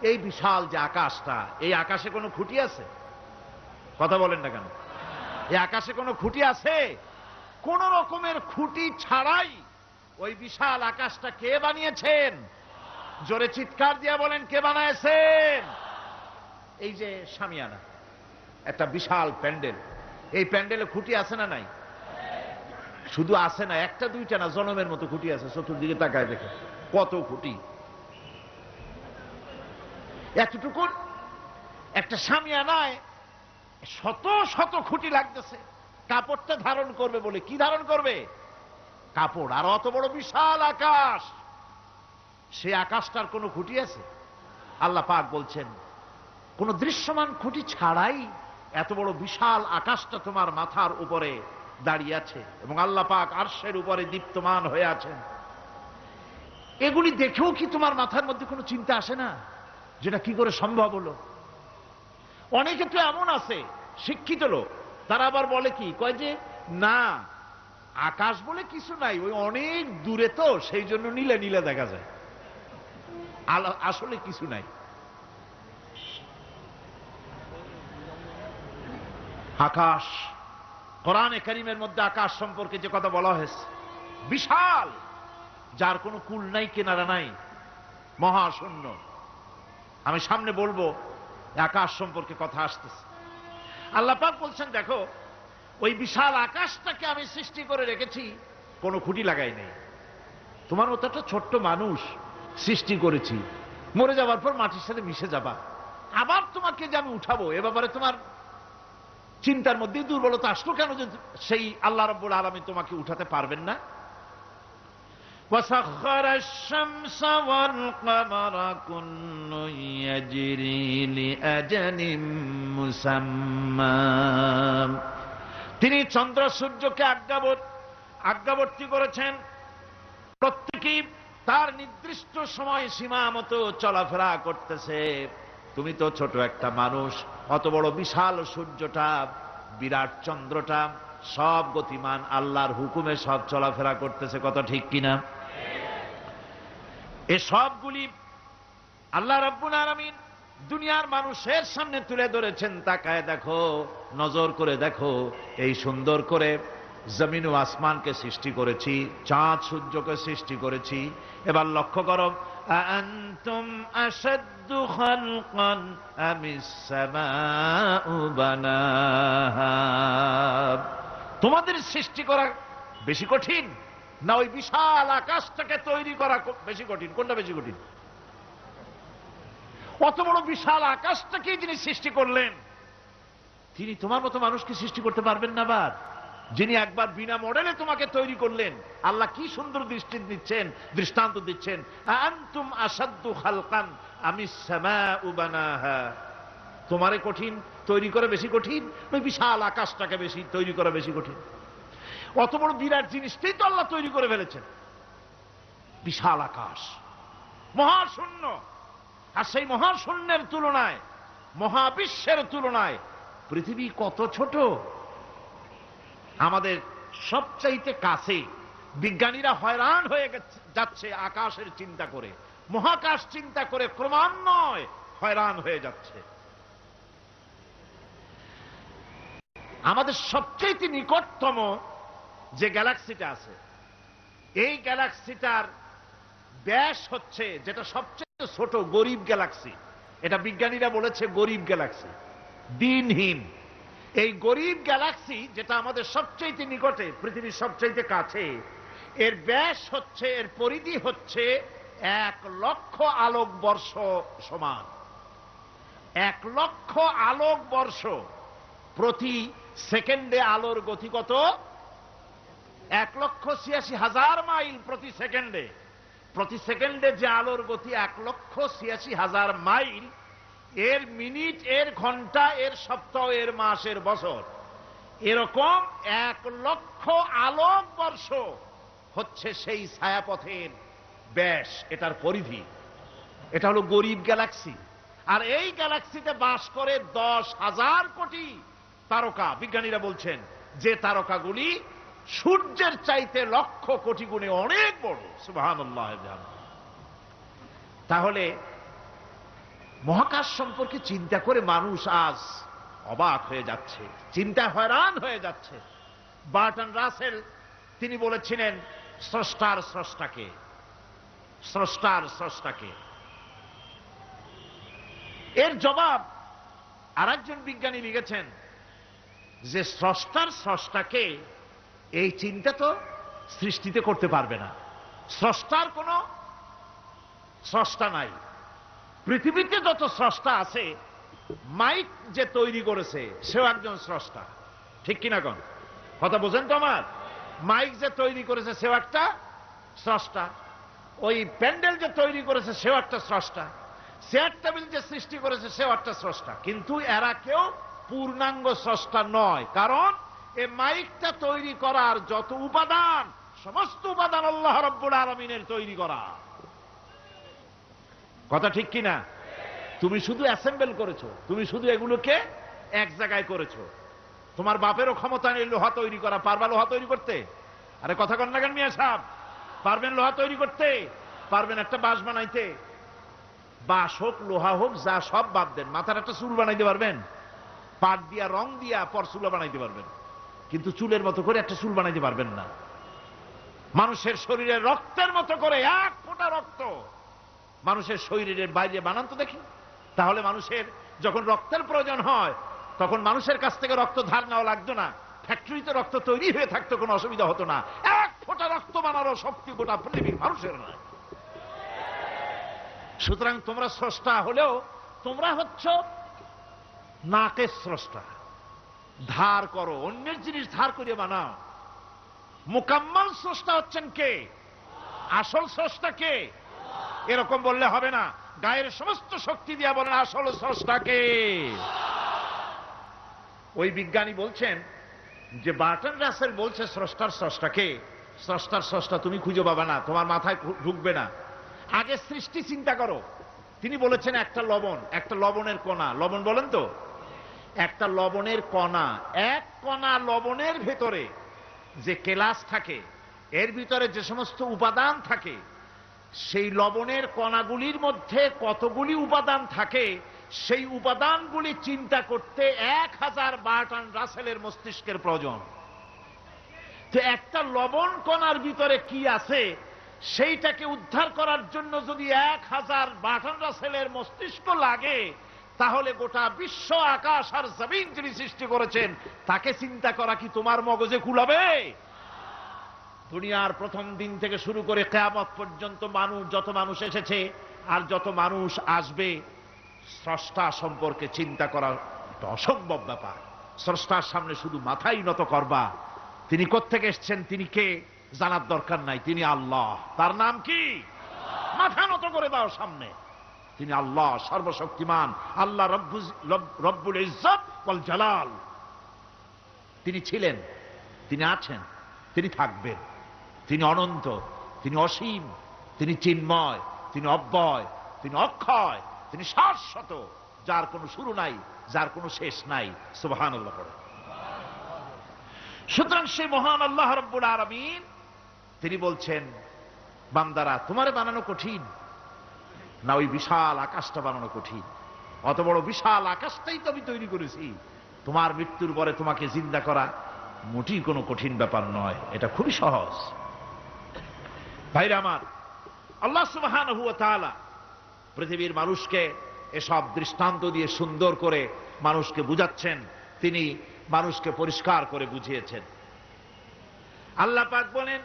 এই বিশাল যে আকাশটা, এই আকাশে কোনো খুঁটি আছে? কথা বলেন না কেন? এই আকাশে কোনো খুঁটি আছে? কোন রকমের খুঁটি ছাড়াই ওই বিশাল আকাশটা কে বানিয়েছেন? জোরে চিৎকার দিয়ে বলেন, কে বানাইছেন? এই যে শামিয়ানা, একটা বিশাল প্যান্ডেল, এই প্যান্ডেলে খুঁটি আছে না নাই? শুধু আছে না, একটা দুইটা না, জনমের মতো খুঁটি আছে। চতুর্দিকে তাকায় দেখে কত খুঁটি। এতটুকু একটা শামিয়ানায় শত শত খুঁটি লাগতেছে কাপড়টা ধারণ করবে বলে। কি ধারণ করবে? কাপড়। আর অত বড় বিশাল আকাশ, সে আকাশটার কোনো খুঁটি আছে? আল্লাহ পাক বলছেন, কোন দৃশ্যমান খুঁটি ছাড়াই এত বড় বিশাল আকাশটা তোমার মাথার উপরে দাঁড়িয়ে আছে এবং আল্লাহ পাক আরশের উপরে দীপ্তমান হয়ে আছেন। এগুলি দেখেও কি তোমার মাথার মধ্যে কোনো চিন্তা আসে না যেটা কি করে সম্ভব হলো? অনেকে তো এমন আছে শিক্ষিত লোক, তারা আবার বলে কি, কয় যে না আকাশ বলে কিছু নাই, ওই অনেক দূরে তো সেই জন্য নীলে নীলে দেখা যায়, আসলে কিছু নাই। আকাশ, কোরআনে কারীমের মধ্যে আকাশ সম্পর্কে যে কথা বলা হয়েছে, বিশাল, যার কোনো কুল নাই, কিনারা নাই, মহাশূন্য। আমি সামনে বলবো আকাশ সম্পর্কে কথা আসতেছে। আল্লাহ পাক বলছেন, দেখো ওই বিশাল আকাশটাকে আমি সৃষ্টি করে রেখেছি, কোনো খুঁটি লাগাই নেই। তোমার মতো একটা ছোট্ট মানুষ সৃষ্টি করেছি, মরে যাওয়ার পর মাটির সাথে মিশে যাবা, আবার তোমাকে যে আমি উঠাবো এ ব্যাপারে তোমার চিন্তার মধ্যে দুর্বলতা আসলো কেন যে সেই আল্লাহ রাব্বুল আলামিন তোমাকে উঠাতে পারবেন না? وَسَخَّرَ الشَّمْسَ وَالْقَمَرَ كُلٌّ يَجْرِي لِأَجَلٍ مُّسَمًّى। তিনি চন্দ্র সূর্যকে আজ্ঞাবর্তী করেছেন, প্রত্যেকেই তার নির্দিষ্ট সময় সীমা মতো চলাফেরা করতেছে। তুমি তো ছোট একটা মানুষ, অত বড় বিশাল সূর্যটা, বিরাট চন্দ্রটা সব গতিমান, আল্লাহর হুকুমে সব চলাফেরা করতেছে, কত ঠিক কিনা? এ সবগুলি আল্লাহ রাব্বুল আলামিন দুনিয়ার মানুষের সামনে তুলে ধরেছেন। তাকায় দেখো, নজর করে দেখো, এই সুন্দর করে জমিন ও আসমানকে সৃষ্টি করেছি, চাঁদ সূর্যকে সৃষ্টি করেছি। এবার লক্ষ্য করো, আনতুম আশাদ্দু খালকান আমিস সামাউ বানাহা। তোমাদের সৃষ্টি করা বেশি কঠিন না ওই বিশাল আকাশটাকে তৈরি করা বেশি কঠিন? কোনটা বেশি কঠিন? অত বড় বিশাল আকাশটাকে যিনি সৃষ্টি করলেন, তিনি তোমার মতো মানুষকে সৃষ্টি করতে পারবেন না? আবার যিনি একবার বিনা মডেলে তোমাকে তৈরি করলেন, আল্লাহ কি সুন্দর দৃষ্টান্ত দিচ্ছেন, আনতুম আশাদ্দু খালকান আমিস সামাউ বানাহা। তোমারে কঠিন তৈরি করা বেশি কঠিন, ওই বিশাল আকাশটাকে বেশি তৈরি করা বেশি কঠিন? অত বড় বিরাট জিনিসটাই তো আল্লাহ তৈরি করে ফেলেছেন, বিশাল আকাশ, মহাশূন্য। আর সেই মহাশূন্যের তুলনায়, মহাবিশ্বের তুলনায় পৃথিবী কত ছোট। আমাদের সবচাইতে কাছে। বিজ্ঞানীরা হয়রান হয়ে যাচ্ছে আকাশের চিন্তা করে, মহাকাশ চিন্তা করে ক্রমান্বয়ে হয়রান হয়ে যাচ্ছে। আমাদের সবচাইতে নিকটতম যে গ্যালাক্সিটা আছে, এই গ্যালাক্সিটার ব্যাস হচ্ছে, যেটা সবচেয়ে ছোট, গরিব গ্যালাক্সি, এটা বিজ্ঞানীরা বলেছে গরিব গ্যালাক্সি, দিনহীন। এই গরিব গ্যালাক্সি যেটা আমাদের সবচাইতে নিকটে, পৃথিবীর সবচাইতে কাছে, এর ব্যাস হচ্ছে, এর পরিধি হচ্ছে 1,00,000 আলোকবর্ষ সমান। 1,00,000 আলোকবর্ষ। প্রতি সেকেন্ডে আলোর গতি কত? 1,86,000 মাইল প্রতি সেকেন্ডে। প্রতি সেকেন্ডে যে আলোর গতি 1,86,000 মাইল, এর মিনিট, এর ঘন্টা, এর সপ্তাহ, এর মাস, এর বছর, এরকম 1,00,000 আলোকবর্ষ হচ্ছে সেই ছায়াপথের ব্যাস, এটার পরিধি। এটা হলো গরিব গ্যালাক্সি। আর এই গ্যালাক্সিতে বাস করে 10,000 কোটি তারকা। বিজ্ঞানীরা বলছেন যে তারকাগুলি সূর্যের চাইতে লক্ষ কোটি গুণে অনেক বড়। সুবহানাল্লাহ। তাহলে মহাকাশ সম্পর্কে চিন্তা করে মানুষ আজ অবাক হয়ে যাচ্ছে, চিন্তা হয়রান হয়ে যাচ্ছে। বার্টন রাসেল তিনি বলেছিলেন স্রষ্টার স্রষ্টাকে, স্রষ্টার স্রষ্টাকে। এর জবাব আরেকজন বিজ্ঞানী লিখেছেন যে স্রষ্টার স্রষ্টাকে এই চিন্তা তো সৃষ্টিতে করতে পারবে না। স্রষ্টার কোন স্রষ্টা নাই। পৃথিবীতে যত স্রষ্টা আছে, মাইক যে তৈরি করেছে সেও একজন স্রষ্টা, ঠিক কিনা কোন কথা বোঝেন তো আমার? মাইক যে তৈরি করেছে সেও একটা স্রষ্টা, ওই প্যান্ডেল যে তৈরি করেছে সেও একটা স্রষ্টা, চেয়ার টেবিল যে সৃষ্টি করেছে সেও একটা স্রষ্টা। কিন্তু এরা কেউ পূর্ণাঙ্গ স্রষ্টা নয়, কারণ এই মাইকটা তৈরি করার যত উপাদান, সমস্ত উপাদান আল্লাহ রাব্বুল আলামিনের তৈরি করা। কথা ঠিক কিনা? তুমি শুধু অ্যাসেম্বল করেছো, তুমি শুধু এগুলোকে এক জায়গায় করেছো। তোমার বাপেরও ক্ষমতা নেই লোহা তৈরি করা। পারবা লোহা তৈরি করতে? আরে কথা কন না কেন মিয়া সাহেব? পারবেন লোহা তৈরি করতে? পারবেন একটা বাঁশ বানাইতে? বাঁশ হোক, লোহা হোক, যা সব বাদ দেন, মাথার একটা চুল বানাইতে পারবেন? পাট দিয়া, রং দিয়া পরচুলা বানাইতে পারবেন, কিন্তু চুলের মতো করে একটা চুল বানাইতে পারবেন না। মানুষের শরীরে রক্তের মতো করে এক ফোঁটা রক্ত মানুষের শরীরের বাইরে বানান তো দেখি। তাহলে মানুষের যখন রক্তের প্রয়োজন হয়, তখন মানুষের কাছ থেকে রক্ত ধার নেওয়া লাগতো না, ফ্যাক্টরিতে রক্ত তৈরি হয়ে থাকতো, কোনো অসুবিধা হতো না। এক ফোঁটা রক্ত বানারও শক্তি গোটা পৃথিবীর মানুষের নয়। সুতরাং তোমরা স্রষ্টা হলেও তোমরা হচ্ছ নাকের স্রষ্টা। ধার করো, অন্যের জিনিস ধার করিয়ে বানাও। মুকাম্মাল স্রষ্টা হচ্ছেন কে? আসল স্রষ্টা কে? এরকম বললে হবে না, গায়ের সমস্ত শক্তি দিয়া বলেন আসল স্রষ্টা কে। ওই বিজ্ঞানী বলছেন যে বার্টন রাসেল বলছে স্রষ্টার স্রষ্টা কে। স্রষ্টার স্রষ্টা তুমি খুঁজে পাবে না, তোমার মাথায় ঢুকবে না। আগে সৃষ্টি চিন্তা করো। তিনি বলেছেন একটা লবণ, একটা লবণের কণা, লবণ বলেন তো, একটা লবণের কণা, এক কণা লবণের ভেতরে যে কেলাস থাকে, এর ভিতরে যে সমস্ত উপাদান থাকে, সেই লবণের কণাগুলির মধ্যে কতগুলি উপাদান থাকে, সেই উপাদানগুলি চিন্তা করতে 1000 বার্টন রাসেলের মস্তিষ্কের প্রয়োজন। তো একটা লবণ কণার ভিতরে কি আছে সেইটাকে উদ্ধার করার জন্য যদি 1000 বার্টন রাসেলের মস্তিষ্ক লাগে, তাহলে গোটা বিশ্ব আকাশ আর জমিন যিনি সৃষ্টি করেছেন তাকে চিন্তা করা কি তোমার মগজে কুলাবে? দুনিয়ার প্রথম দিন থেকে শুরু করে কিয়ামত পর্যন্ত মানুষ, যত মানুষ এসেছে আর যত মানুষ আসবে, স্রষ্টা সম্পর্কে চিন্তা করা একটা অসম্ভব ব্যাপার। স্রষ্টার সামনে শুধু মাথাই নত করবা। তিনি কোত্থেকে এসছেন, তিনি কে জানার দরকার নাই। তিনি আল্লাহ। তার নাম কি? মাথা নত করে দাও সামনে। তিনি আল্লাহ, সর্বশক্তিমান আল্লাহ, রব্বুল ইজ্জত ওয়াল জালাল। তিনি ছিলেন, তিনি আছেন, তিনি থাকবেন। তিনি অনন্ত, তিনি অসীম, তিনি চিন্ময়, তিনি অব্যয়, তিনি অক্ষয়, তিনি শাশ্বত, যার কোনো শুরু নাই, যার কোনো শেষ নাই। সুবহানাল্লাহ পড়ে। সুতরাং সেই মহান আল্লাহ রাব্বুল আলামিন তিনি বলছেন, বান্দারা তোমারে বানানো কঠিন না ওই বিশাল আকাশটা বানানো কঠিন? অত বড় বিশাল আকাশটাই তো আমি তৈরি করেছি। তোমার মৃত্যুর পরে তোমাকে জিন্দা করা মোটেই কোনো কঠিন ব্যাপার নয়, এটা খুবই সহজ। ভাইরা আমার, আল্লাহ সুবহানাহু ওয়া তাআলা পৃথিবীর মানুষকে এসব দৃষ্টান্ত দিয়ে সুন্দর করে মানুষকে বুঝাচ্ছেন। তিনি মানুষকে পরিষ্কার করে বুঝিয়েছেন। আল্লাহ পাক বলেন,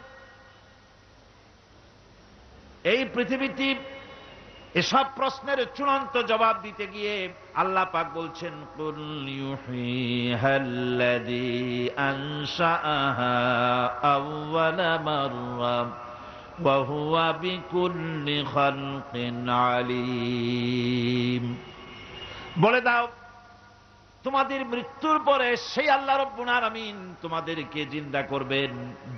এই পৃথিবীতে এসব প্রশ্নের চূড়ান্ত জবাব দিতে গিয়ে আল্লাহ পাক বলছেন, কুল ইউহীহাল্লাযী আনশাআহা আউওয়ালা মাররা ওয়া হুয়া বিকুল্লি খালকিন আলীম। বলে দাও, তোমাদের মৃত্যুর পরে সেই আল্লাহ রাব্বুল আলামিন তোমাদেরকে জিন্দা করবেন,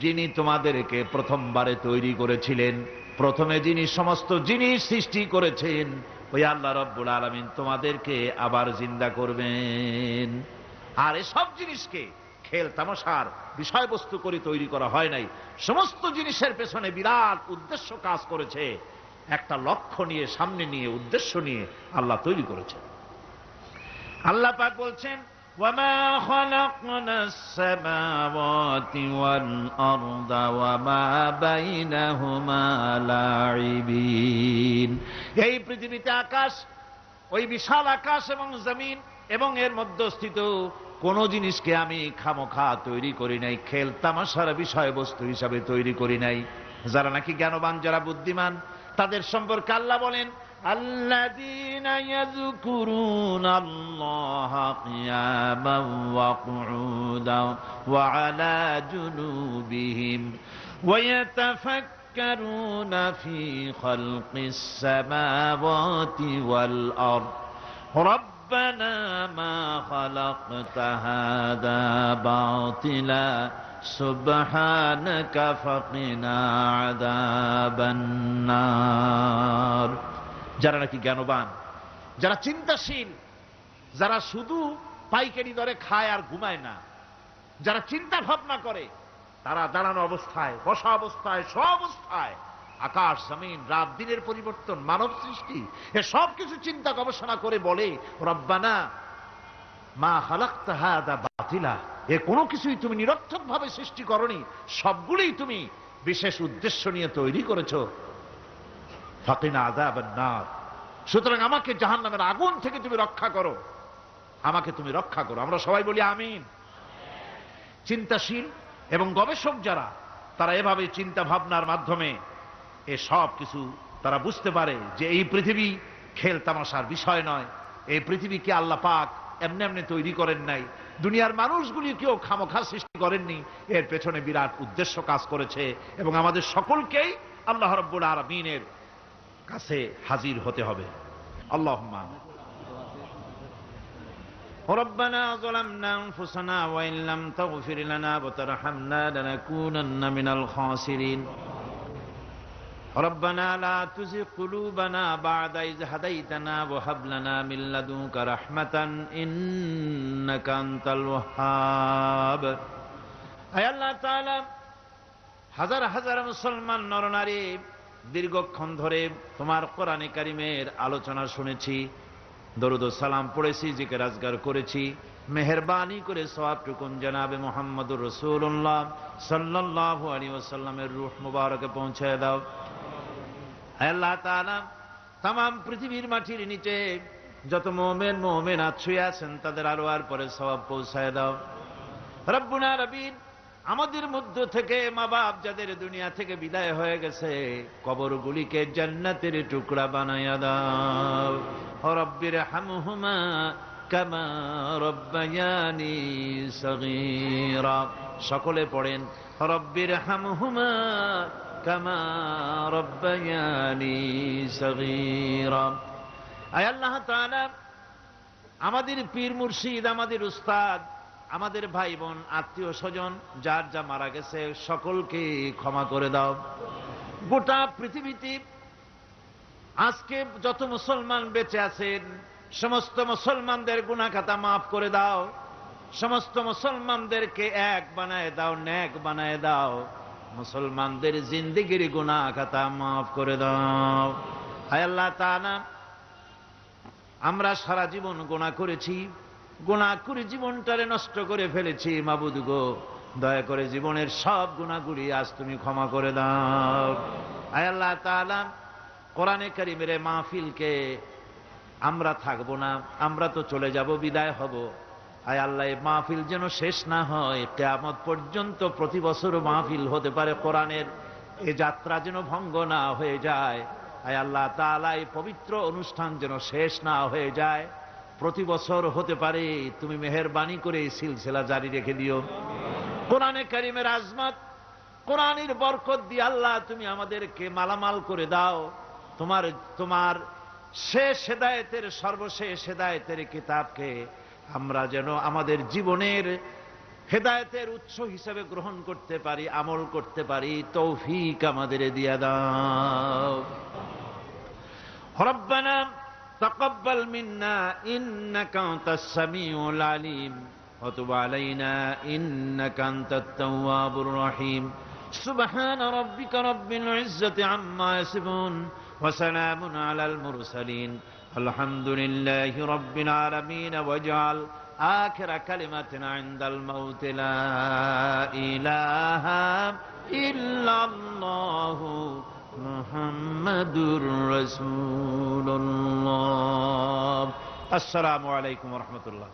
যিনি তোমাদেরকে প্রথমবারে তৈরি করেছিলেন। প্রথমে যিনি সমস্ত জিনিস সৃষ্টি করেছেন, ওই আল্লাহ রাব্বুল আলামিন তোমাদেরকে আবার জিন্দা করবেন। আর এসব জিনিসকে খেল তামাশার বিষয়বস্তু করে তৈরি করা হয় নাই। সমস্ত জিনিসের পেছনে বিরাট উদ্দেশ্য কাজ করেছে। একটা লক্ষ্য নিয়ে, সামনে নিয়ে, উদ্দেশ্য নিয়ে আল্লাহ তৈরি করেছেন। আল্লাহ পাক বলছেন, وَمَا خَلَقْنَا السَّمَاوَاتِ وَالْأَرْضَ وَمَا بَيْنَهُمَا لَاعِبِينَ। এই পৃথিবীতে আকাশ, ওই বিশাল আকাশ এবং জমিন এবং এর মধ্যস্থিত কোন জিনিসকে আমি খামোখা তৈরি করি নাই, খেল তামাশার বিষয়বস্তু হিসাবে তৈরি করি নাই। যারা নাকি জ্ঞানবান, যারা বুদ্ধিমান, তাদের সম্পর্কে আল্লাহ বলেন, الذين يذكرون الله قياما وقعودا وعلى جنوبهم ويتفكرون في خلق السماوات والأرض ربنا ما خلقت هذا باطلا سبحانك فقنا عذاب النار। যারা নাকি জ্ঞানবান, যারা চিন্তাশীল, যারা শুধু পাইকারি দরে খায় আর ঘুমায় না, যারা চিন্তা ভাবনা করে, তারা দাঁড়ানো অবস্থায়, বসা অবস্থায়, সব অবস্থায়, আকাশ জমিন, রাত দিনের পরিবর্তন, মানব সৃষ্টি, এ সব কিছু চিন্তা গবেষণা করে বলে, রব্বানা মা খালাকতা হাযা বাতিলা, এ কোনো কিছুই তুমি নিরর্থক ভাবে সৃষ্টি করনি, সবগুলোই তুমি বিশেষ উদ্দেশ্য নিয়ে তৈরি করেছো। ফাকিনা আযাবান নার, সুতরাং আমাকে জাহান্নামের আগুন থেকে তুমি রক্ষা করো, আমাকে তুমি রক্ষা করো। আমরা সবাই বলি আমিন। চিন্তাশীল এবং গবেষক যারা, তারা এভাবে চিন্তা ভাবনার মাধ্যমে এ সব কিছু তারা বুঝতে পারে যে এই পৃথিবী খেল তামাশার বিষয় নয়। এই পৃথিবীকে আল্লাহ পাক এমনি এমনি তৈরি করেন নাই, দুনিয়ার মানুষগুলিকেও খামোখা সৃষ্টি করেননি, এর পেছনে বিরাট উদ্দেশ্য কাজ করেছে এবং আমাদের সকলকেই আল্লাহ রাব্বুল আলামিনের কাছে হাজির হতে হবে। আল্লাহুম্মা ربنا ظلمنا أنفسنا وإن لم تغفر لنا وترحمنا لنكونن من الخاسرين ربنا لا تزغ قلوبنا بعد إذ هديتنا وهب لنا من لدنك رحمة إنك أنت الوهاب আয় আল্লাহ তাআলা, হাজার হাজার মুসলমান নরনারী দীর্ঘক্ষণ ধরে তোমার কোরআনে কারিমের আলোচনা শুনেছি, দরুদ ও সালাম পড়েছি, জিকির আজগার করেছি। মেহেরবানি করে সওয়াবটুকুন জনাবে মুহাম্মদুর রাসূলুল্লাহ সাল্লাল্লাহু আলাইহি ওয়াসাল্লামের রূহ মুবারকে পৌঁছায় দাও। হে আল্লাহ তাআলা, तमाम পৃথিবীর মাটির নিচে যত মুমিন মুমিনাত শুয়ে আছেন তাদের আরওয়ার পরে সওয়াব পৌঁছায় দাও। রব্বুল আলামিন, আমাদের মধ্য থেকে মা বাপ যাদের দুনিয়া থেকে বিদায় হয়ে গেছে, কবরগুলিকে জান্নাতের টুকরা বানায়া দাও। রব্বির হামহুমা কামা রব্বায়ানি সগীরা। সকলে পড়েন রব্বির হামহুমা কামা রব্বায়ানি সগীরা। আয় আল্লাহ তাআলা, আমাদের পীর মুর্শিদ, আমাদের উস্তাদ, আমাদের ভাই বোন, আত্মীয় স্বজন যার যা মারা গেছে সকলকে ক্ষমা করে দাও। গোটা পৃথিবীতে আজকে যত মুসলমান বেঁচে আছেন সমস্ত মুসলমানদের গুনাহ খাতা মাফ করে দাও। সমস্ত মুসলমানদেরকে এক বানায় দাও, নেক বানায় দাও। মুসলমানদের জিন্দেগির গুনাহ খাতা মাফ করে দাও। হায় আল্লাহ তাআলা, আমরা সারা জীবন গুনাহ করেছি, গুনাহ করে জীবনটারে নষ্ট করে ফেলেছি। মাবুদ গো, দয়া করে জীবনের সব গুনাহগুলি আজ তুমি ক্ষমা করে দাও। আয় আল্লাহ তাআলা, কোরআনে কারীমের মাহফিলকে আমরা থাকবো না, আমরা তো চলে যাব, বিদায় হব। আয় আল্লাহ, এই মাহফিল যেন শেষ না হয়, কিয়ামত পর্যন্ত প্রতি বছর মাহফিল হতে পারে কোরআনের। এই যাত্রা যেন ভঙ্গ না হয়ে যায়। আয় আল্লাহ তাআলা, এই পবিত্র অনুষ্ঠান যেন শেষ না হয়ে যায়, প্রতি বছর হতে পারে। তুমি মেহেরবানি করে এই সিলসিলা জারি রেখে দিও। কোরআনে কারীমের আজমত, কোরআনের বরকত দিয়ে আল্লাহ তুমি আমাদেরকে মালামাল করে দাও। তোমার শেষ হেদায়েতের, সর্বশেষ হেদায়েতের কিতাবকে আমরা যেন আমাদের জীবনের হেদায়েতের উৎস হিসেবে গ্রহণ করতে পারি, আমল করতে পারি, তৌফিক আমাদের দিয়া দাও। রব্বানা তাকাব্বাল মিন্না ইন্নাকা আনতাস সামিউল আলিম ওয়া তুব আলাইনা ইন্নাকা আনতাত তাওয়াবুর রহিম। সুবহানা রাব্বিকা রাব্বিল ইজ্জাতি আম্মা ইয়াসিফুন ওয়া সালামুন আলাল মুরসালিন আলহামদুলিল্লাহি রাব্বিল আলামিন। ওয়াজআল আখিরা কালিমাতিনা ইনদাল মাউত লা ইলাহা ইল্লাল্লাহু মুহাম্মাদুর রাসূলুল্লাহ। আসসালামু আলাইকুম ওয়া রাহমাতুল্লাহ।